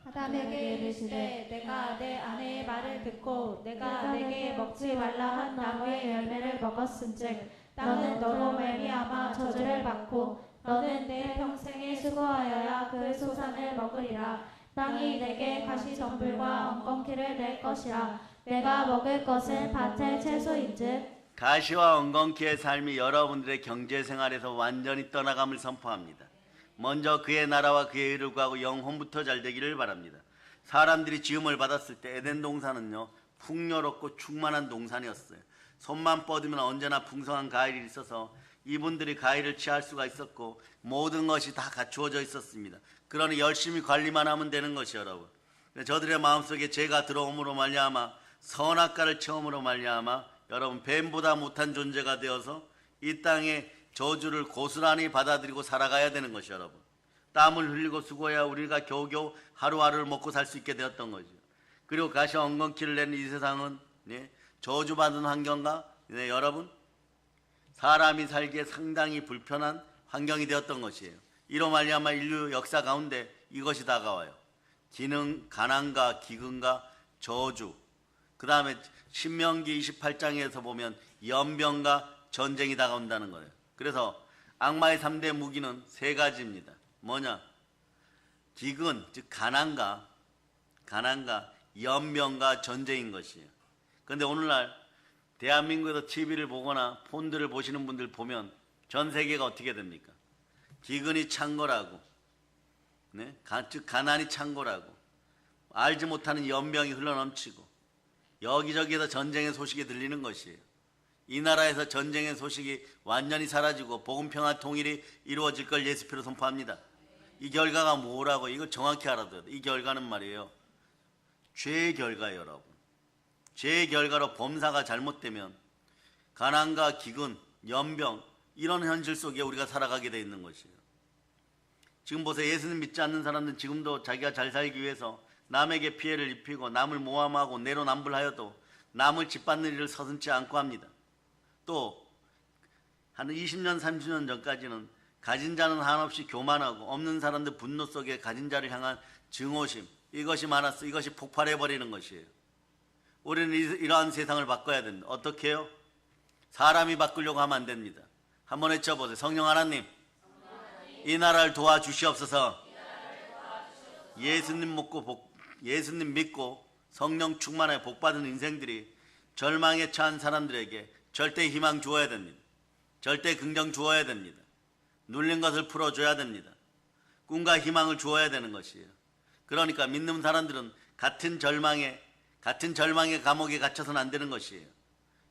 아담에게 이르시되 내가 내 아내의 말을 듣고 내가 내게 먹지 말라 한 나무의 열매를 먹었은즉 나는 너로 말미암아 저주를 받고 너는 내 평생에 수고하여야 그 소산을 먹으리라. 땅이 내게 가시덤불과 엉겅퀴를 낼 것이라. 내가 먹을 것은 밭의 채소인즉. 가시와 엉겅퀴의 삶이 여러분들의 경제생활에서 완전히 떠나감을 선포합니다. 먼저 그의 나라와 그의 의를 구하고 영혼부터 잘 되기를 바랍니다. 사람들이 지음을 받았을 때 에덴 동산은요, 풍요롭고 충만한 동산이었어요. 손만 뻗으면 언제나 풍성한 과일이 있어서 이분들이 과일을 취할 수가 있었고 모든 것이 다 갖추어져 있었습니다. 그러니 열심히 관리만 하면 되는 것이 여러분. 저들의 마음속에 죄가 들어옴으로 말미암아 선악과를 체험으로 말미암아 여러분 뱀보다 못한 존재가 되어서 이 땅에 저주를 고스란히 받아들이고 살아가야 되는 것이 여러분. 땀을 흘리고 수고해야 우리가 겨우겨우 하루하루를 먹고 살 수 있게 되었던 거죠. 그리고 가시와 엉겅퀴를 낸 이 세상은 저주받은 환경과 여러분 사람이 살기에 상당히 불편한 환경이 되었던 것이에요. 이로 말미암아 인류 역사 가운데 이것이 다가와요. 가난과 기근과 저주. 그 다음에 신명기 28장에서 보면 연병과 전쟁이 다가온다는 거예요. 그래서 악마의 3대 무기는 3가지입니다. 뭐냐? 기근, 즉 가난과 연병과 전쟁인 것이에요. 그런데 오늘날 대한민국에서 TV를 보거나 폰들을 보시는 분들 보면 전 세계가 어떻게 됩니까? 기근이 찬 거라고, 즉 가난이 찬 거라고, 알지 못하는 연병이 흘러넘치고 여기저기에서 전쟁의 소식이 들리는 것이에요. 이 나라에서 전쟁의 소식이 완전히 사라지고 복음평화 통일이 이루어질 걸 예수표로 선포합니다. 이 결과가 뭐라고 이걸 정확히 알아둬야 돼. 이 결과는 말이에요. 죄의 결과예요, 여러분. 죄의 결과로 범사가 잘못되면 가난과 기근, 연병 이런 현실 속에 우리가 살아가게 돼 있는 것이에요. 지금 보세요. 예수님 믿지 않는 사람들은 지금도 자기가 잘 살기 위해서 남에게 피해를 입히고 남을 모함하고 내로남불하여도 남을 짓밟는 일을 서슴지 않고 합니다. 또 한 20년, 30년 전까지는 가진 자는 한없이 교만하고 없는 사람들 분노 속에 가진 자를 향한 증오심 이것이 많았어. 이것이 폭발해버리는 것이에요. 우리는 이러한 세상을 바꿔야 됩니다. 어떻게 해요? 사람이 바꾸려고 하면 안 됩니다. 한번 외쳐보세요. 성령 하나님, 이 나라를 도와주시옵소서. 예수님 믿고 성령 충만하여 복받은 인생들이 절망에 처한 사람들에게 절대 희망 주어야 됩니다. 절대 긍정 주어야 됩니다. 눌린 것을 풀어줘야 됩니다. 꿈과 희망을 주어야 되는 것이에요. 그러니까 믿는 사람들은 같은 절망의 감옥에 갇혀서는 안 되는 것이에요.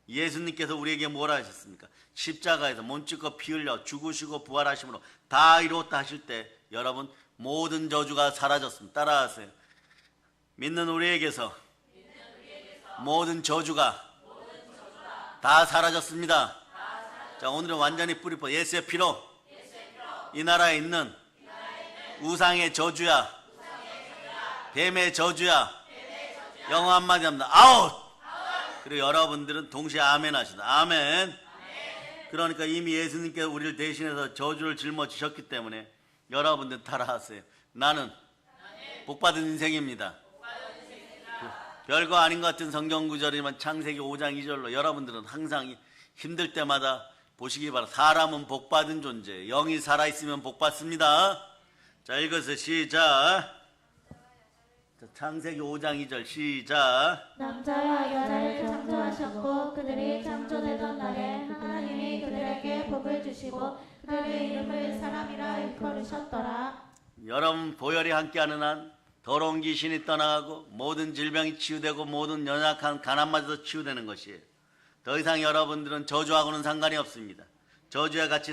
예수님께서 우리에게 뭐라 하셨습니까? 십자가에서 몸짓고 피 흘려 죽으시고 부활하심으로 다 이루었다 하실 때 여러분 모든 저주가 사라졌습니다. 따라하세요. 믿는 우리에게서 모든 저주가 다 사라졌습니다. 자, 오늘은 완전히 뿌리 뽑아 예수의 피로 이 나라에 있는 우상의 저주야, 뱀의 저주야, 영어 한마디 합니다. 아웃! 그리고 여러분들은 동시에 아멘 하시다. 아멘. 그러니까 이미 예수님께서 우리를 대신해서 저주를 짊어지셨기 때문에 여러분들 따라하세요. 나는 복받은 인생입니다. 별거 아닌 것 같은 성경 구절이지만 창세기 5장 2절로 여러분들은 항상 힘들 때마다 보시기 바랍니다. 사람은 복받은 존재예요. 영이 살아있으면 복받습니다. 자, 읽으세요. 시작. 자, 창세기 5장 2절 시작. 남자와 여자를 창조하셨고 그들이 창조되던 날에 하나님이 그들에게 복을 주시고 그들의 이름을 사람이라 일컬으셨더라. 여러분 보혈이 함께하는 한 더러운 귀신이 떠나가고 모든 질병이 치유되고 모든 연약한 가난마저도 치유되는 것이에요. 더 이상 여러분들은 저주하고는 상관이 없습니다. 저주에 같이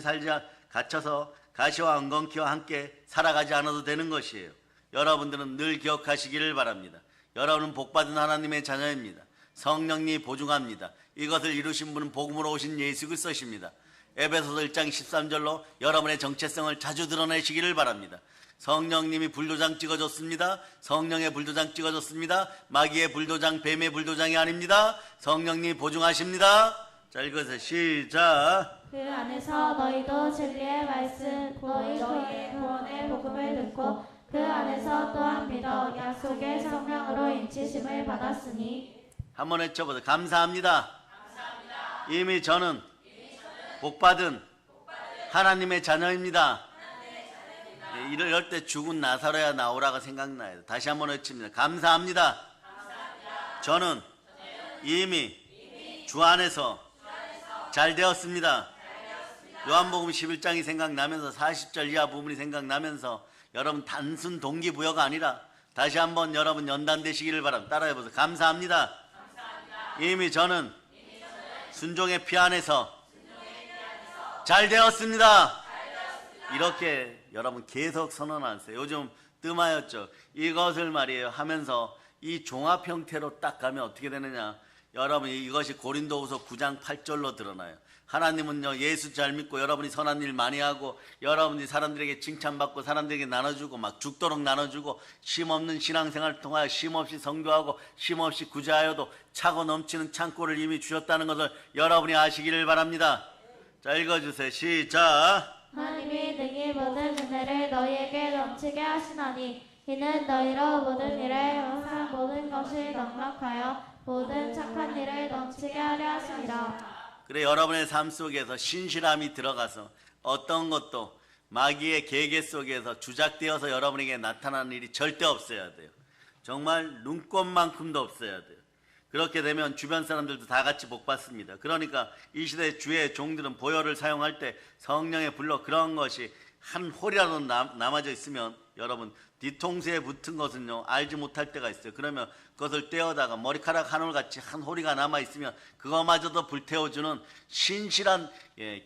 갇혀서 가시와 엉겅퀴와 함께 살아가지 않아도 되는 것이에요. 여러분들은 늘 기억하시기를 바랍니다. 여러분은 복받은 하나님의 자녀입니다. 성령님이 보증합니다. 이것을 이루신 분은 복음으로 오신 예수 그리스도십니다. 에베소서 1장 13절로 여러분의 정체성을 자주 드러내시기를 바랍니다. 성령님이 불도장 찍어줬습니다. 성령의 불도장 찍어줬습니다. 마귀의 불도장, 뱀의 불도장이 아닙니다. 성령님이 보증하십니다. 자, 읽으세요. 시작. 그 안에서 너희도 진리의 말씀 너희의 구원의 복음을 듣고 그 안에서 또한 믿어 약속의 성령으로 인치심을 받았으니. 한번 외쳐보세요. 감사합니다. 이미 저는 복받은 하나님의 자녀입니다. 이럴 때 죽은 나사로야 나오라가 생각나요. 다시 한번 외칩니다. 감사합니다. 저는 이미 주 안에서 잘 되었습니다. 요한복음 11장이 생각나면서 40절 이하 부분이 생각나면서 여러분 단순 동기부여가 아니라 다시 한번 여러분 연단되시기를 바랍니다. 따라해보세요. 감사합니다. 이미 저는 순종의 피 안에서 잘 되었습니다. 이렇게 여러분 계속 선언하세요. 요즘 뜸하였죠. 이것을 말이에요 하면서 이 종합 형태로 딱 가면 어떻게 되느냐. 여러분 이것이 고린도후서 9장 8절로 드러나요. 하나님은요 예수 잘 믿고 여러분이 선한 일 많이 하고 여러분이 사람들에게 칭찬받고 사람들에게 나눠주고 막 죽도록 나눠주고 쉼없는 신앙생활을 통하여 쉼없이 선교하고 쉼없이 구제하여도 차고 넘치는 창고를 이미 주셨다는 것을 여러분이 아시기를 바랍니다. 자, 읽어주세요. 시작. 하나님이 능히 모든 은혜를 너희에게 넘치게 하시나니 이는 너희로 모든 일에 항상 모든 것이 넉넉하여 모든 착한 일을 넘치게 하려 하심이라. 그래 여러분의 삶 속에서 신실함이 들어가서 어떤 것도 마귀의 계계 속에서 주작되어서 여러분에게 나타나는 일이 절대 없어야 돼요. 정말 눈꼽만큼도 없어야 돼요. 그렇게 되면 주변 사람들도 다 같이 복받습니다. 그러니까 이 시대 주의 종들은 보혈을 사용할 때 성령의 불로 그런 것이 한 홀이라도 남아져 있으면 여러분 뒤통수에 붙은 것은요 알지 못할 때가 있어요. 그러면 그것을 떼어다가 머리카락 한 홀같이 한 홀이가 남아있으면 그거마저도 불태워주는 신실한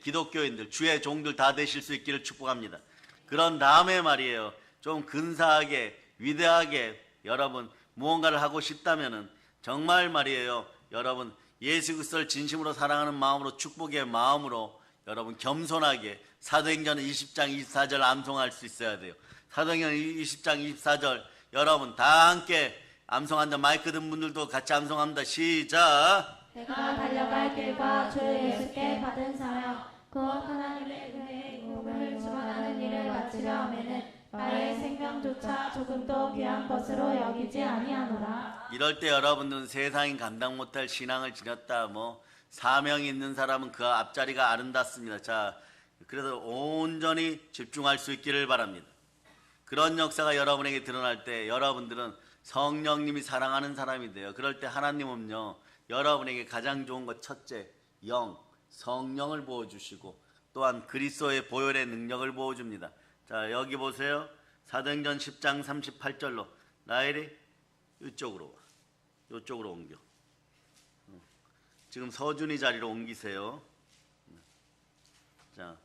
기독교인들 주의 종들 다 되실 수 있기를 축복합니다. 그런 다음에 말이에요. 좀 근사하게 위대하게 여러분 무언가를 하고 싶다면은 정말 말이에요. 여러분 예수 그리스도를 진심으로 사랑하는 마음으로 축복의 마음으로 여러분 겸손하게 사도행전 20장 24절 암송할 수 있어야 돼요. 사도행전 20장 24절 여러분 다 함께 암송한다. 마이크 든 분들도 같이 암송합니다. 시작. 내가 달려갈 길과 주 예수께 받은 사명 곧 하나님의 은혜의 복음을 주관하는 일을 마치려 하면은 나의 생명조차 조금도 귀한 것으로 여기지 아니하노라. 이럴 때 여러분들은 세상이 감당 못할 신앙을 지녔다. 뭐 사명이 있는 사람은 그 앞자리가 아름답습니다. 자, 그래서 온전히 집중할 수 있기를 바랍니다. 그런 역사가 여러분에게 드러날 때 여러분들은 성령님이 사랑하는 사람이 돼요. 그럴 때 하나님은요 여러분에게 가장 좋은 것 첫째 영 성령을 부어주시고 또한 그리스도의 보혈의 능력을 부어줍니다. 자 여기 보세요. 사도행전 10장 38절로 나엘이 이쪽으로 와. 이쪽으로 옮겨. 지금 서준이 자리로 옮기세요. 자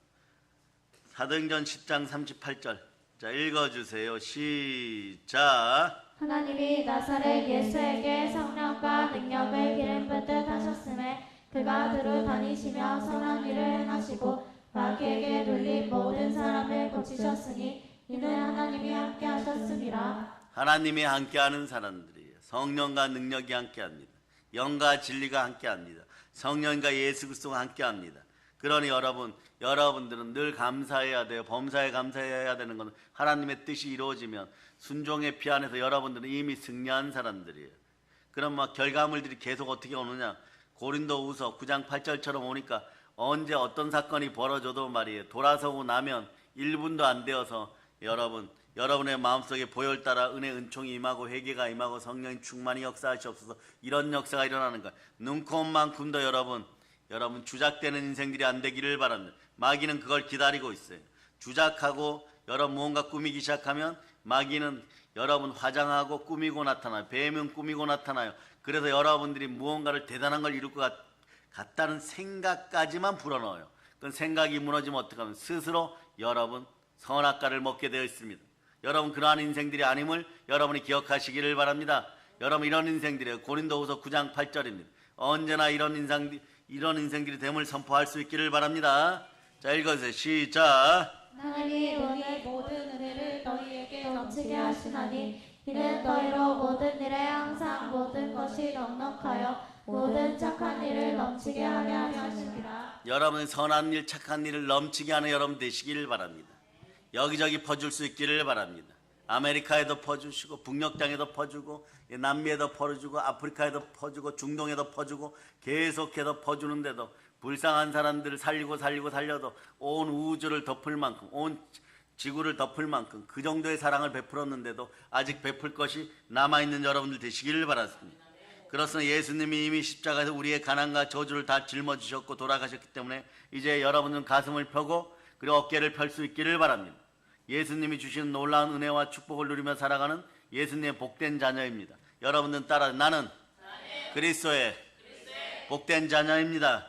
사도행전 10장 38절 자 읽어주세요. 시작. 하나님이 나사렛 예수에게 성령과 능력을 기름 붓듯 하셨음에 그가 두루 다니시며 선한 일을 행하시고 마귀에게 눌린 모든 사람을 고치셨으니 이는 하나님이 함께 하셨습니다. 하나님이 함께하는 사람들이에요. 성령과 능력이 함께합니다. 영과 진리가 함께합니다. 성령과 예수 그리스도가 함께합니다. 그러니 여러분들은 늘 감사해야 돼요. 범사에 감사해야 되는 것은 하나님의 뜻이 이루어지면 순종의 피 안에서 여러분들은 이미 승리한 사람들이에요. 그럼 막 결과물들이 계속 어떻게 오느냐? 고린도후서 9장 8절처럼 오니까 언제 어떤 사건이 벌어져도 말이에요. 돌아서고 나면 1분도 안 되어서 여러분의 마음속에 보혈 따라 은혜 은총이 임하고 회개가 임하고 성령의 충만히 역사하시옵소서. 이런 역사가 일어나는 거예요. 눈코만큼도 여러분 주작되는 인생들이 안 되기를 바랍니다. 마귀는 그걸 기다리고 있어요. 주작하고 여러분 무언가 꾸미기 시작하면 마귀는 여러분 화장하고 꾸미고 나타나요. 뱀은 꾸미고 나타나요. 그래서 여러분들이 무언가를 대단한 걸 이룰 것 같다는 생각까지만 불어넣어요. 그 생각이 무너지면 어떡하면 스스로 여러분 선악과를 먹게 되어 있습니다. 여러분 그러한 인생들이 아님을 여러분이 기억하시기를 바랍니다. 여러분 이런 인생들이에요. 고린도후서 9장 8절입니다. 언제나 이런 인생들이 됨을 선포할 수 있기를 바랍니다. 자 읽어주세요. 시작. 하나님이 너희의 모든 은혜를 너희에게 넘치게 하시나니 이는 너희로 모든 일에 항상 모든 것이 넉넉하여 모든 착한 일을 넘치게 하려 하심이라. 여러분의 선한 일 착한 일을 넘치게 하는 여러분 되시기를 바랍니다. 여기저기 퍼줄 수 있기를 바랍니다. 아메리카에도 퍼주시고 북녘 땅에도 퍼주고 남미에도 퍼주고 아프리카에도 퍼주고 중동에도 퍼주고 계속해서 퍼주는데도 불쌍한 사람들을 살려도 온 우주를 덮을 만큼 온 지구를 덮을 만큼 그 정도의 사랑을 베풀었는데도 아직 베풀 것이 남아있는 여러분들 되시기를 바랐습니다. 그렇습니다. 예수님이 이미 십자가에서 우리의 가난과 저주를 다 짊어지셨고 돌아가셨기 때문에 이제 여러분은 가슴을 펴고 그리고 어깨를 펼 수 있기를 바랍니다. 예수님이 주시는 놀라운 은혜와 축복을 누리며 살아가는 예수님의 복된 자녀입니다. 여러분들은 따라 나는 그리스도의 복된 자녀입니다.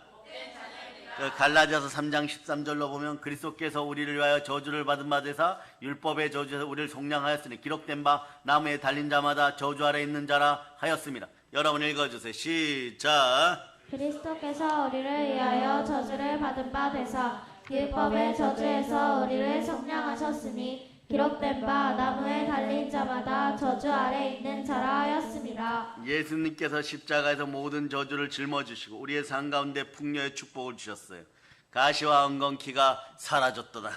갈라디아서 3장 13절로 보면 그리스도께서 우리를 위하여 저주를 받은 바 되사 율법의 저주에서 우리를 속량하였으니 기록된 바 나무에 달린 자마다 저주 아래 있는 자라 하였습니다. 여러분 읽어주세요. 시작. 그리스도께서 우리를 위하여 저주를 받은 바 되사 율법의 저주에서 우리를 속량하셨으니 기록된 바 나무에 달린 자마다 저주 아래 있는 자라 하였습니다. 예수님께서 십자가에서 모든 저주를 짊어지시고 우리의 삶 가운데 풍요의 축복을 주셨어요. 가시와 엉겅퀴가 사라졌도다.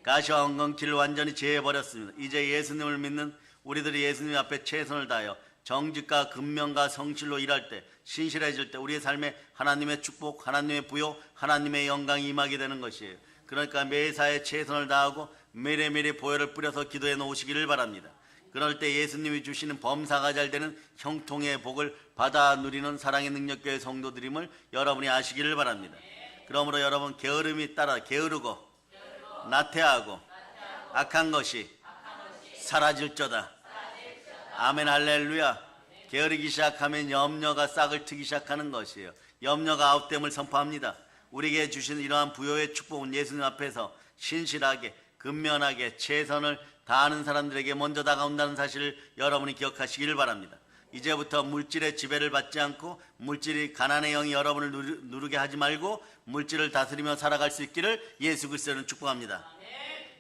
가시와 엉겅퀴를 완전히 제해버렸습니다. 이제 예수님을 믿는 우리들이 예수님 앞에 최선을 다하여 정직과 근면과 성실로 일할 때 신실해질 때 우리의 삶에 하나님의 축복, 하나님의 부요, 하나님의 영광이 임하게 되는 것이에요. 그러니까 매사에 최선을 다하고 매일매일 보혈을 뿌려서 기도해 놓으시기를 바랍니다. 그럴 때 예수님이 주시는 범사가 잘 되는 형통의 복을 받아 누리는 사랑의 능력교회 성도들임을 여러분이 아시기를 바랍니다. 그러므로 여러분 게으름이 따라 게으르고 나태하고 악한 것이 사라질저다. 아멘 할렐루야. 게으르기 시작하면 염려가 싹을 트기 시작하는 것이에요. 염려가 아웃됨을 선포합니다. 우리에게 주신 이러한 부요의 축복은 예수님 앞에서 신실하게 근면하게 최선을 다하는 사람들에게 먼저 다가온다는 사실을 여러분이 기억하시길 바랍니다. 이제부터 물질의 지배를 받지 않고 물질이 가난의 영이 여러분을 누르게 하지 말고 물질을 다스리며 살아갈 수 있기를 예수 그리스도는 축복합니다.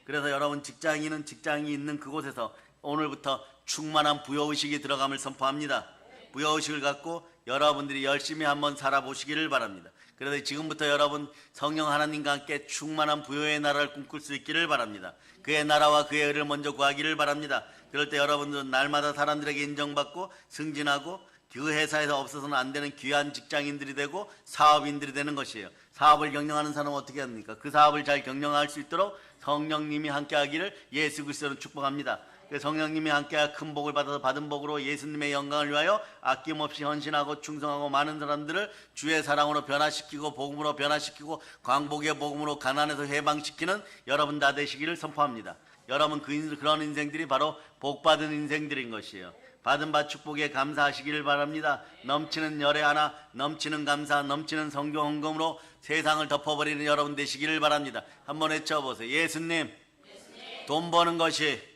그래서 여러분 직장인은 직장이 있는 그곳에서 오늘부터 충만한 부여의식이 들어감을 선포합니다. 부여의식을 갖고 여러분들이 열심히 한번 살아보시기를 바랍니다. 그래서 지금부터 여러분 성령 하나님과 함께 충만한 부여의 나라를 꿈꿀 수 있기를 바랍니다. 그의 나라와 그의 의를 먼저 구하기를 바랍니다. 그럴 때 여러분들은 날마다 사람들에게 인정받고 승진하고 그 회사에서 없어서는 안 되는 귀한 직장인들이 되고 사업인들이 되는 것이에요. 사업을 경영하는 사람은 어떻게 합니까? 그 사업을 잘 경영할 수 있도록 성령님이 함께하기를 예수 그리스도는 축복합니다. 성령님이 함께하 큰 복을 받아서 받은 복으로 예수님의 영광을 위하여 아낌없이 헌신하고 충성하고 많은 사람들을 주의 사랑으로 변화시키고 복음으로 변화시키고 광복의 복음으로 가난에서 해방시키는 여러분 다 되시기를 선포합니다. 여러분 그런 인생들이 바로 복받은 인생들인 것이에요. 받은 바 축복에 감사하시기를 바랍니다. 넘치는 열애 하나, 넘치는 감사, 넘치는 성교 헌금으로 세상을 덮어버리는 여러분 되시기를 바랍니다. 한번 외쳐보세요. 예수님, 돈 버는 것이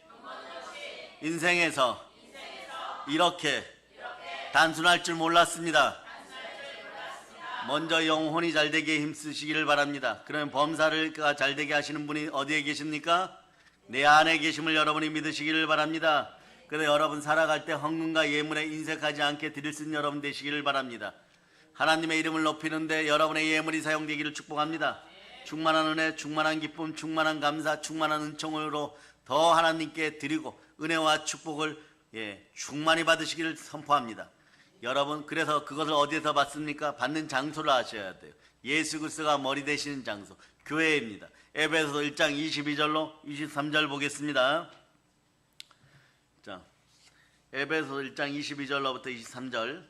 인생에서 이렇게 단순할 줄 몰랐습니다. 먼저 영혼이 잘되게 힘쓰시기를 바랍니다. 그러면 범사가 잘되게 하시는 분이 어디에 계십니까? 내 안에 계심을 여러분이 믿으시기를 바랍니다. 그래서 여러분 살아갈 때 헌금과 예물에 인색하지 않게 드릴 수 있는 여러분 되시기를 바랍니다. 하나님의 이름을 높이는데 여러분의 예물이 사용되기를 축복합니다. 충만한 은혜, 충만한 기쁨, 충만한 감사, 충만한 은총으로 더 하나님께 드리고 은혜와 축복을 충만히 받으시기를 선포합니다. 여러분 그래서 그것을 어디에서 받습니까? 받는 장소를 아셔야 돼요. 예수 그리스도가 머리 되시는 장소 교회입니다. 에베소서 1장 22절로 23절 보겠습니다. 자, 에베소서 1장 22절로부터 23절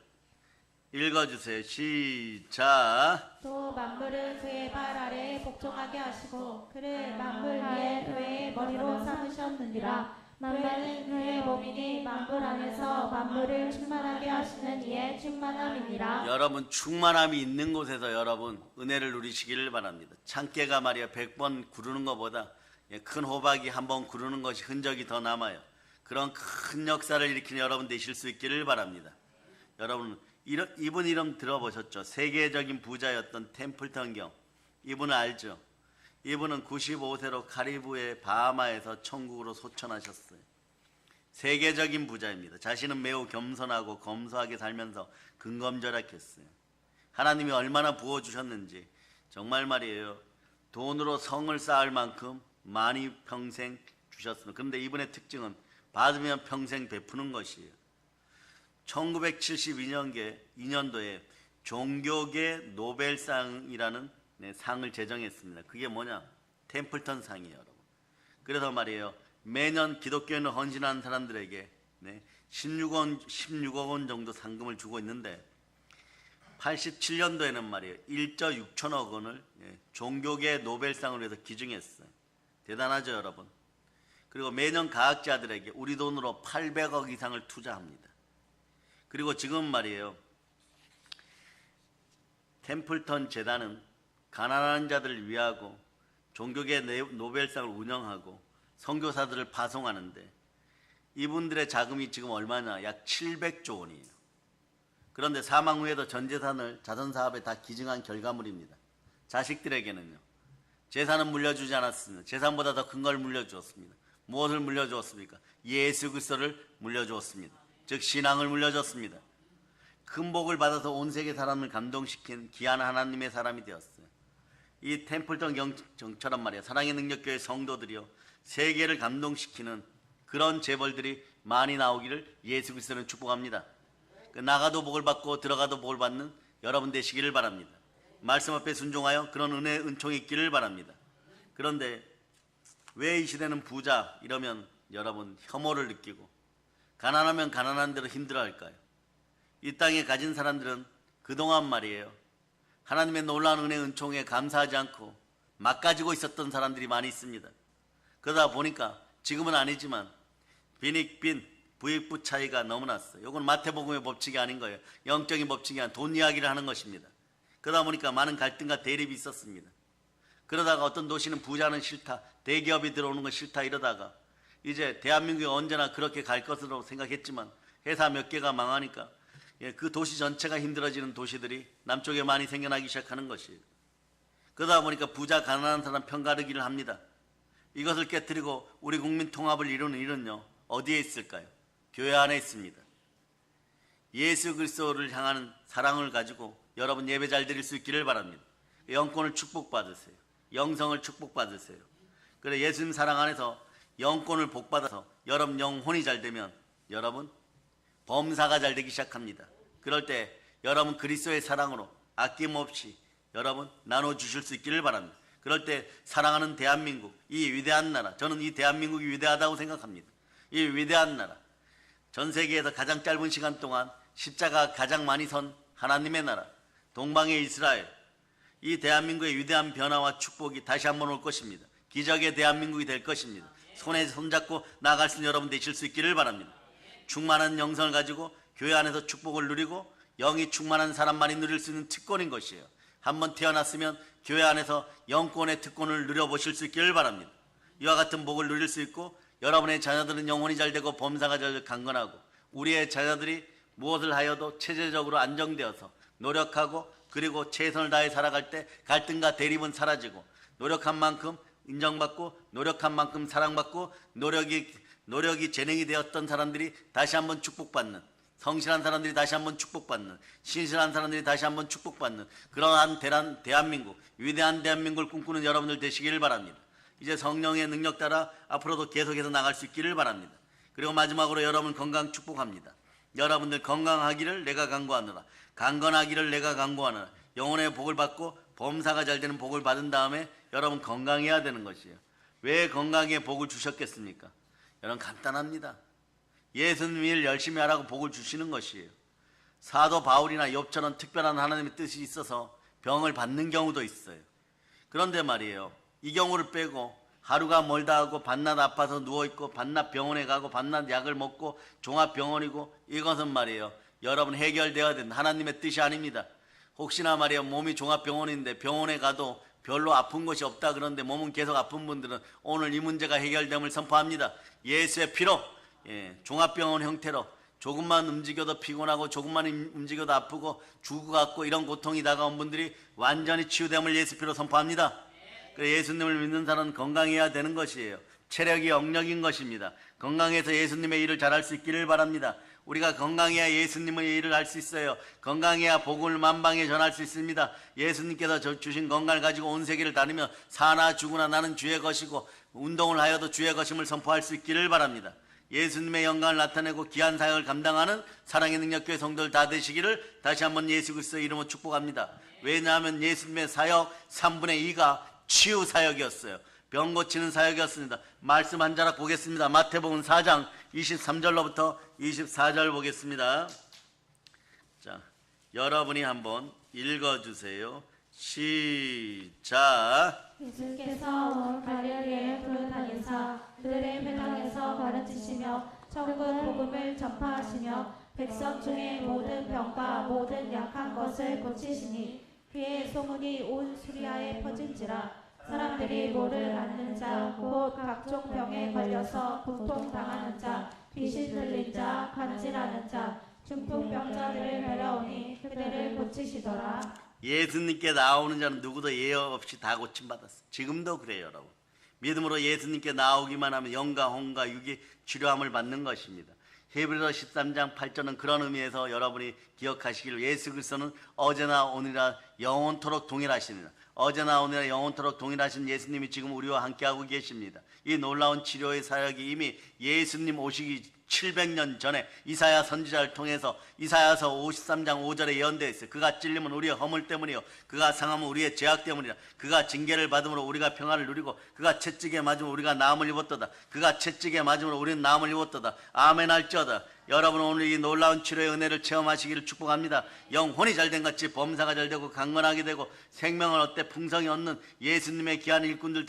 읽어주세요. 시작. 또 만물을 그의 발 아래에 복종하게 하시고 그를 만물 위에 그의 머리로 삼으셨느니라. 교회는 그의 몸이니 만물 안에서 만물을 충만하게 하시는 이의 충만함이니라. 여러분 충만함이 있는 곳에서 여러분 은혜를 누리시기를 바랍니다. 창깨가 말이야 100번 구르는 것보다 큰 호박이 한 번 구르는 것이 흔적이 더 남아요. 그런 큰 역사를 일으키는 여러분 되실 수 있기를 바랍니다. 여러분 이분 이름 들어보셨죠? 세계적인 부자였던 템플턴 경. 이분은 알죠? 이분은 95세로 카리브해 바하마에서 천국으로 소천하셨어요. 세계적인 부자입니다. 자신은 매우 겸손하고 검소하게 살면서 근검절약했어요. 하나님이 얼마나 부어주셨는지 정말 말이에요. 돈으로 성을 쌓을 만큼 많이 평생 주셨습니다. 그런데 이분의 특징은 받으면 평생 베푸는 것이에요. 1972년도에 종교계 노벨상이라는 상을 제정했습니다. 그게 뭐냐? 템플턴 상이에요, 여러분. 그래서 말이에요. 매년 기독교인을 헌신하는 사람들에게 16억 원 정도 상금을 주고 있는데 87년도에는 말이에요. 1조 6천억 원을 종교계 노벨상을 위해서 기증했어요. 대단하죠, 여러분. 그리고 매년 과학자들에게 우리 돈으로 800억 이상을 투자합니다. 그리고 지금 말이에요. 템플턴 재단은 가난한 자들을 위하고 종교계 노벨상을 운영하고 선교사들을 파송하는데 이분들의 자금이 지금 얼마나? 약 700조 원이에요. 그런데 사망 후에도 전 재산을 자선사업에 다 기증한 결과물입니다. 자식들에게는요. 재산은 물려주지 않았습니다. 재산보다 더 큰 걸 물려주었습니다. 무엇을 물려주었습니까? 예수 그리스도를 물려주었습니다. 즉 신앙을 물려줬습니다. 큰 복을 받아서 온 세계 사람을 감동시킨 귀한 하나님의 사람이 되었어요. 이 템플턴 경처럼 말이야 사랑의 능력교회 성도들이요 세계를 감동시키는 그런 재벌들이 많이 나오기를 예수 그리스도는 축복합니다. 나가도 복을 받고 들어가도 복을 받는 여러분 되시기를 바랍니다. 말씀 앞에 순종하여 그런 은혜 은총이 있기를 바랍니다. 그런데 왜 이 시대는 부자 이러면 여러분 혐오를 느끼고 가난하면 가난한 대로 힘들어할까요? 이 땅에 가진 사람들은 그동안 말이에요 하나님의 놀라운 은혜 은총에 감사하지 않고 막 가지고 있었던 사람들이 많이 있습니다. 그러다 보니까 지금은 아니지만 빈익빈 부익부 차이가 너무 났어요. 이건 마태복음의 법칙이 아닌 거예요. 영적인 법칙이 아닌 돈 이야기를 하는 것입니다. 그러다 보니까 많은 갈등과 대립이 있었습니다. 그러다가 어떤 도시는 부자는 싫다, 대기업이 들어오는 건 싫다 이러다가 이제 대한민국이 언제나 그렇게 갈 것으로 생각했지만 회사 몇 개가 망하니까 그 도시 전체가 힘들어지는 도시들이 남쪽에 많이 생겨나기 시작하는 것이에요. 그러다 보니까 부자 가난한 사람 편가르기를 합니다. 이것을 깨뜨리고 우리 국민 통합을 이루는 일은요, 어디에 있을까요? 교회 안에 있습니다. 예수 그리스도를 향하는 사랑을 가지고 여러분 예배 잘 드릴 수 있기를 바랍니다. 영권을 축복받으세요. 영성을 축복받으세요. 그래 예수님 사랑 안에서 영권을 복받아서 여러분 영혼이 잘 되면 여러분 범사가 잘 되기 시작합니다. 그럴 때 여러분 그리스도의 사랑으로 아낌없이 여러분 나눠주실 수 있기를 바랍니다. 그럴 때 사랑하는 대한민국, 이 위대한 나라, 저는 이 대한민국이 위대하다고 생각합니다. 이 위대한 나라, 전 세계에서 가장 짧은 시간 동안 십자가 가장 많이 선 하나님의 나라, 동방의 이스라엘, 이 대한민국의 위대한 변화와 축복이 다시 한번 올 것입니다. 기적의 대한민국이 될 것입니다. 손에 손잡고 나아갈 수 있는 여러분 되실 수 있기를 바랍니다. 충만한 영성을 가지고 교회 안에서 축복을 누리고 영이 충만한 사람만이 누릴 수 있는 특권인 것이에요. 한번 태어났으면 교회 안에서 영권의 특권을 누려보실 수 있기를 바랍니다. 이와 같은 복을 누릴 수 있고 여러분의 자녀들은 영혼이 잘 되고 범사가 잘 강건하고 우리의 자녀들이 무엇을 하여도 체제적으로 안정되어서 노력하고 그리고 최선을 다해 살아갈 때 갈등과 대립은 사라지고 노력한 만큼 인정받고 노력한 만큼 사랑받고 노력이 재능이 되었던 사람들이 다시 한번 축복받는, 성실한 사람들이 다시 한번 축복받는, 신실한 사람들이 다시 한번 축복받는 그러한 대한민국, 위대한 대한민국을 꿈꾸는 여러분들 되시기를 바랍니다. 이제 성령의 능력 따라 앞으로도 계속해서 나갈 수 있기를 바랍니다. 그리고 마지막으로 여러분 건강 축복합니다. 여러분들 건강하기를 내가 간구하노라. 강건하기를 내가 간구하노라. 영혼의 복을 받고 범사가 잘 되는 복을 받은 다음에 여러분 건강해야 되는 것이에요. 왜 건강에 복을 주셨겠습니까? 여러분 간단합니다. 예수님 일 열심히 하라고 복을 주시는 것이에요. 사도 바울이나 욥처럼 특별한 하나님의 뜻이 있어서 병을 받는 경우도 있어요. 그런데 말이에요, 이 경우를 빼고 하루가 멀다 하고 밤낮 아파서 누워있고 밤낮 병원에 가고 밤낮 약을 먹고 종합병원이고 이것은 말이에요, 여러분 해결되어야 된다. 하나님의 뜻이 아닙니다. 혹시나 말이에요, 몸이 종합병원인데 병원에 가도 별로 아픈 것이 없다 그런데 몸은 계속 아픈 분들은 오늘 이 문제가 해결됨을 선포합니다. 예수의 피로 종합병원 형태로 조금만 움직여도 피곤하고 조금만 움직여도 아프고 죽을 것 같고 이런 고통이 다가온 분들이 완전히 치유됨을 예수 피로 선포합니다. 예수님을 믿는 사람은 건강해야 되는 것이에요. 체력이 영력인 것입니다. 건강해서 예수님의 일을 잘할 수 있기를 바랍니다. 우리가 건강해야 예수님의 일을 할 수 있어요. 건강해야 복음을 만방에 전할 수 있습니다. 예수님께서 주신 건강을 가지고 온 세계를 다니며 사나 죽으나 나는 주의 것이고 운동을 하여도 주의 것임을 선포할 수 있기를 바랍니다. 예수님의 영광을 나타내고 귀한 사역을 감당하는 사랑의 능력교회 성도들 다 되시기를 다시 한번 예수 그리스도의 이름으로 축복합니다. 왜냐하면 예수님의 사역 3분의 2가 치유 사역이었어요. 병 고치는 사역이었습니다. 말씀 한 자락 보겠습니다. 마태복음 4장 23절로부터 24절 보겠습니다. 자, 여러분이 한번 읽어주세요. 시작. 예수께서 온 갈릴리에 돌아다니사 그들의 회당에서 가르치시며 천국 복음을 전파하시며 백성 중에 모든 병과 모든 약한 것을 고치시니 그의 소문이 온 수리아에 퍼진지라. 사람들이 모를 앓는 자, 곧 각종 병에 걸려서 고통당하는 자, 귀신 들린 자, 간질하는 자, 중풍병자들을 데려오니 그들을 고치시더라. 예수님께 나오는 자는 누구도 예외 없이 다 고침받았어요. 지금도 그래요, 여러분. 믿음으로 예수님께 나오기만 하면 영과 혼과 육이 치료함을 받는 것입니다. 히브리서 13장 8절은 그런 의미에서 여러분이 기억하시기를 예수 그리스도는 어제나 오늘이나 영원토록 동일하시니라. 어제나 오늘이나 영원토록 동일하신 예수님이 지금 우리와 함께하고 계십니다. 이 놀라운 치료의 사역이 이미 예수님 오시기 700년 전에 이사야 선지자를 통해서 이사야서 53장 5절에 예언되어 있어요. 그가 찔림은 우리의 허물 때문이요 그가 상함은 우리의 죄악 때문이라. 그가 징계를 받음으로 우리가 평안을 누리고 그가 채찍에 맞음으로 우리가 나음을 입었도다. 그가 채찍에 맞음으로 우리는 나음을 입었도다. 아멘 할지어다. 여러분 오늘 이 놀라운 치료의 은혜를 체험하시기를 축복합니다. 영혼이 잘된 같이 범사가 잘되고 강건하게 되고 생명을 얻되 풍성히 얻는 예수님의 귀한 일꾼들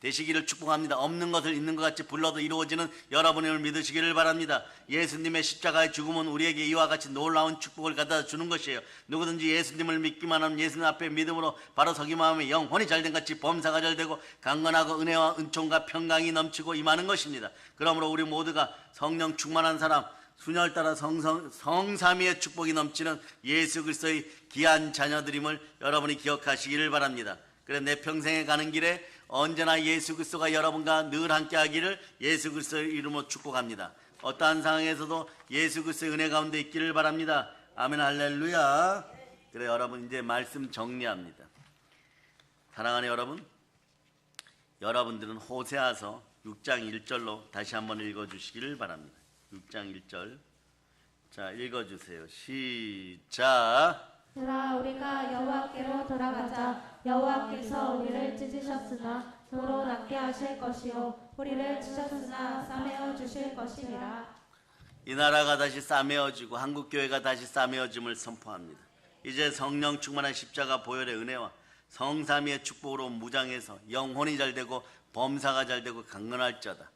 되시기를 축복합니다. 없는 것을 있는 것 같이 불러도 이루어지는 여러분을 믿으시기를 바랍니다. 예수님의 십자가의 죽음은 우리에게 이와 같이 놀라운 축복을 갖다 주는 것이에요. 누구든지 예수님을 믿기만 하면 예수님 앞에 믿음으로 바로 서기만 하면 영혼이 잘된 같이 범사가 잘되고 강건하고 은혜와 은총과 평강이 넘치고 임하는 것입니다. 그러므로 우리 모두가 성령 충만한 사람, 순혈 따라 성삼위의 축복이 넘치는 예수 그리스도의 귀한 자녀들임을 여러분이 기억하시기를 바랍니다. 그래 내 평생에 가는 길에 언제나 예수 그리스도가 여러분과 늘 함께 하기를 예수 그리스도의 이름으로 축복합니다. 어떠한 상황에서도 예수 그리스도의 은혜 가운데 있기를 바랍니다. 아멘 할렐루야. 그래 여러분 이제 말씀 정리합니다. 사랑하는 여러분, 여러분들은 호세아서 6장 1절로 다시 한번 읽어주시기를 바랍니다. 6장 1절. 자, 읽어주세요. 시작. 그러나 우리가 여호와께로 돌아가자. 여호와께서 우리를 찢으셨으나 도로 낫게 하실 것이요 우리를 치셨으나 싸매어 주실 것이니라. 이 나라가 다시 싸매어지고 한국교회가 다시 싸매어짐을 선포합니다. 이제 성령 충만한 십자가 보혈의 은혜와 성삼위의 축복으로 무장해서 영혼이 잘되고 범사가 잘되고 강건할지어다.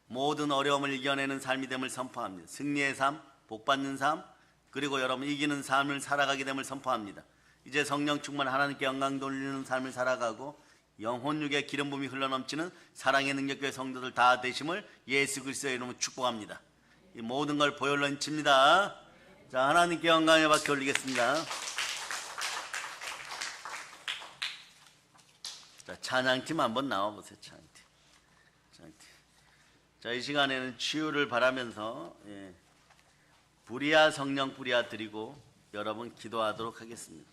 모든 어려움을 이겨내는 삶이 됨을 선포합니다. 승리의 삶, 복받는 삶, 그리고 여러분 이기는 삶을 살아가게 됨을 선포합니다. 이제 성령 충만 하나님께 영광 돌리는 삶을 살아가고 영혼육의 기름 부음이 흘러넘치는 사랑의 능력교회 성도들 다 되심을 예수 그리스도의 이름으로 축복합니다. 이 모든 걸 보혈로 인칩니다. 자, 하나님께 영광의 박수 올리겠습니다. 자, 찬양팀 한번 나와보세요. 찬양팀. 자, 이 시간에는 치유를 바라면서 불이야 성령 뿌리야 드리고 여러분 기도하도록 하겠습니다.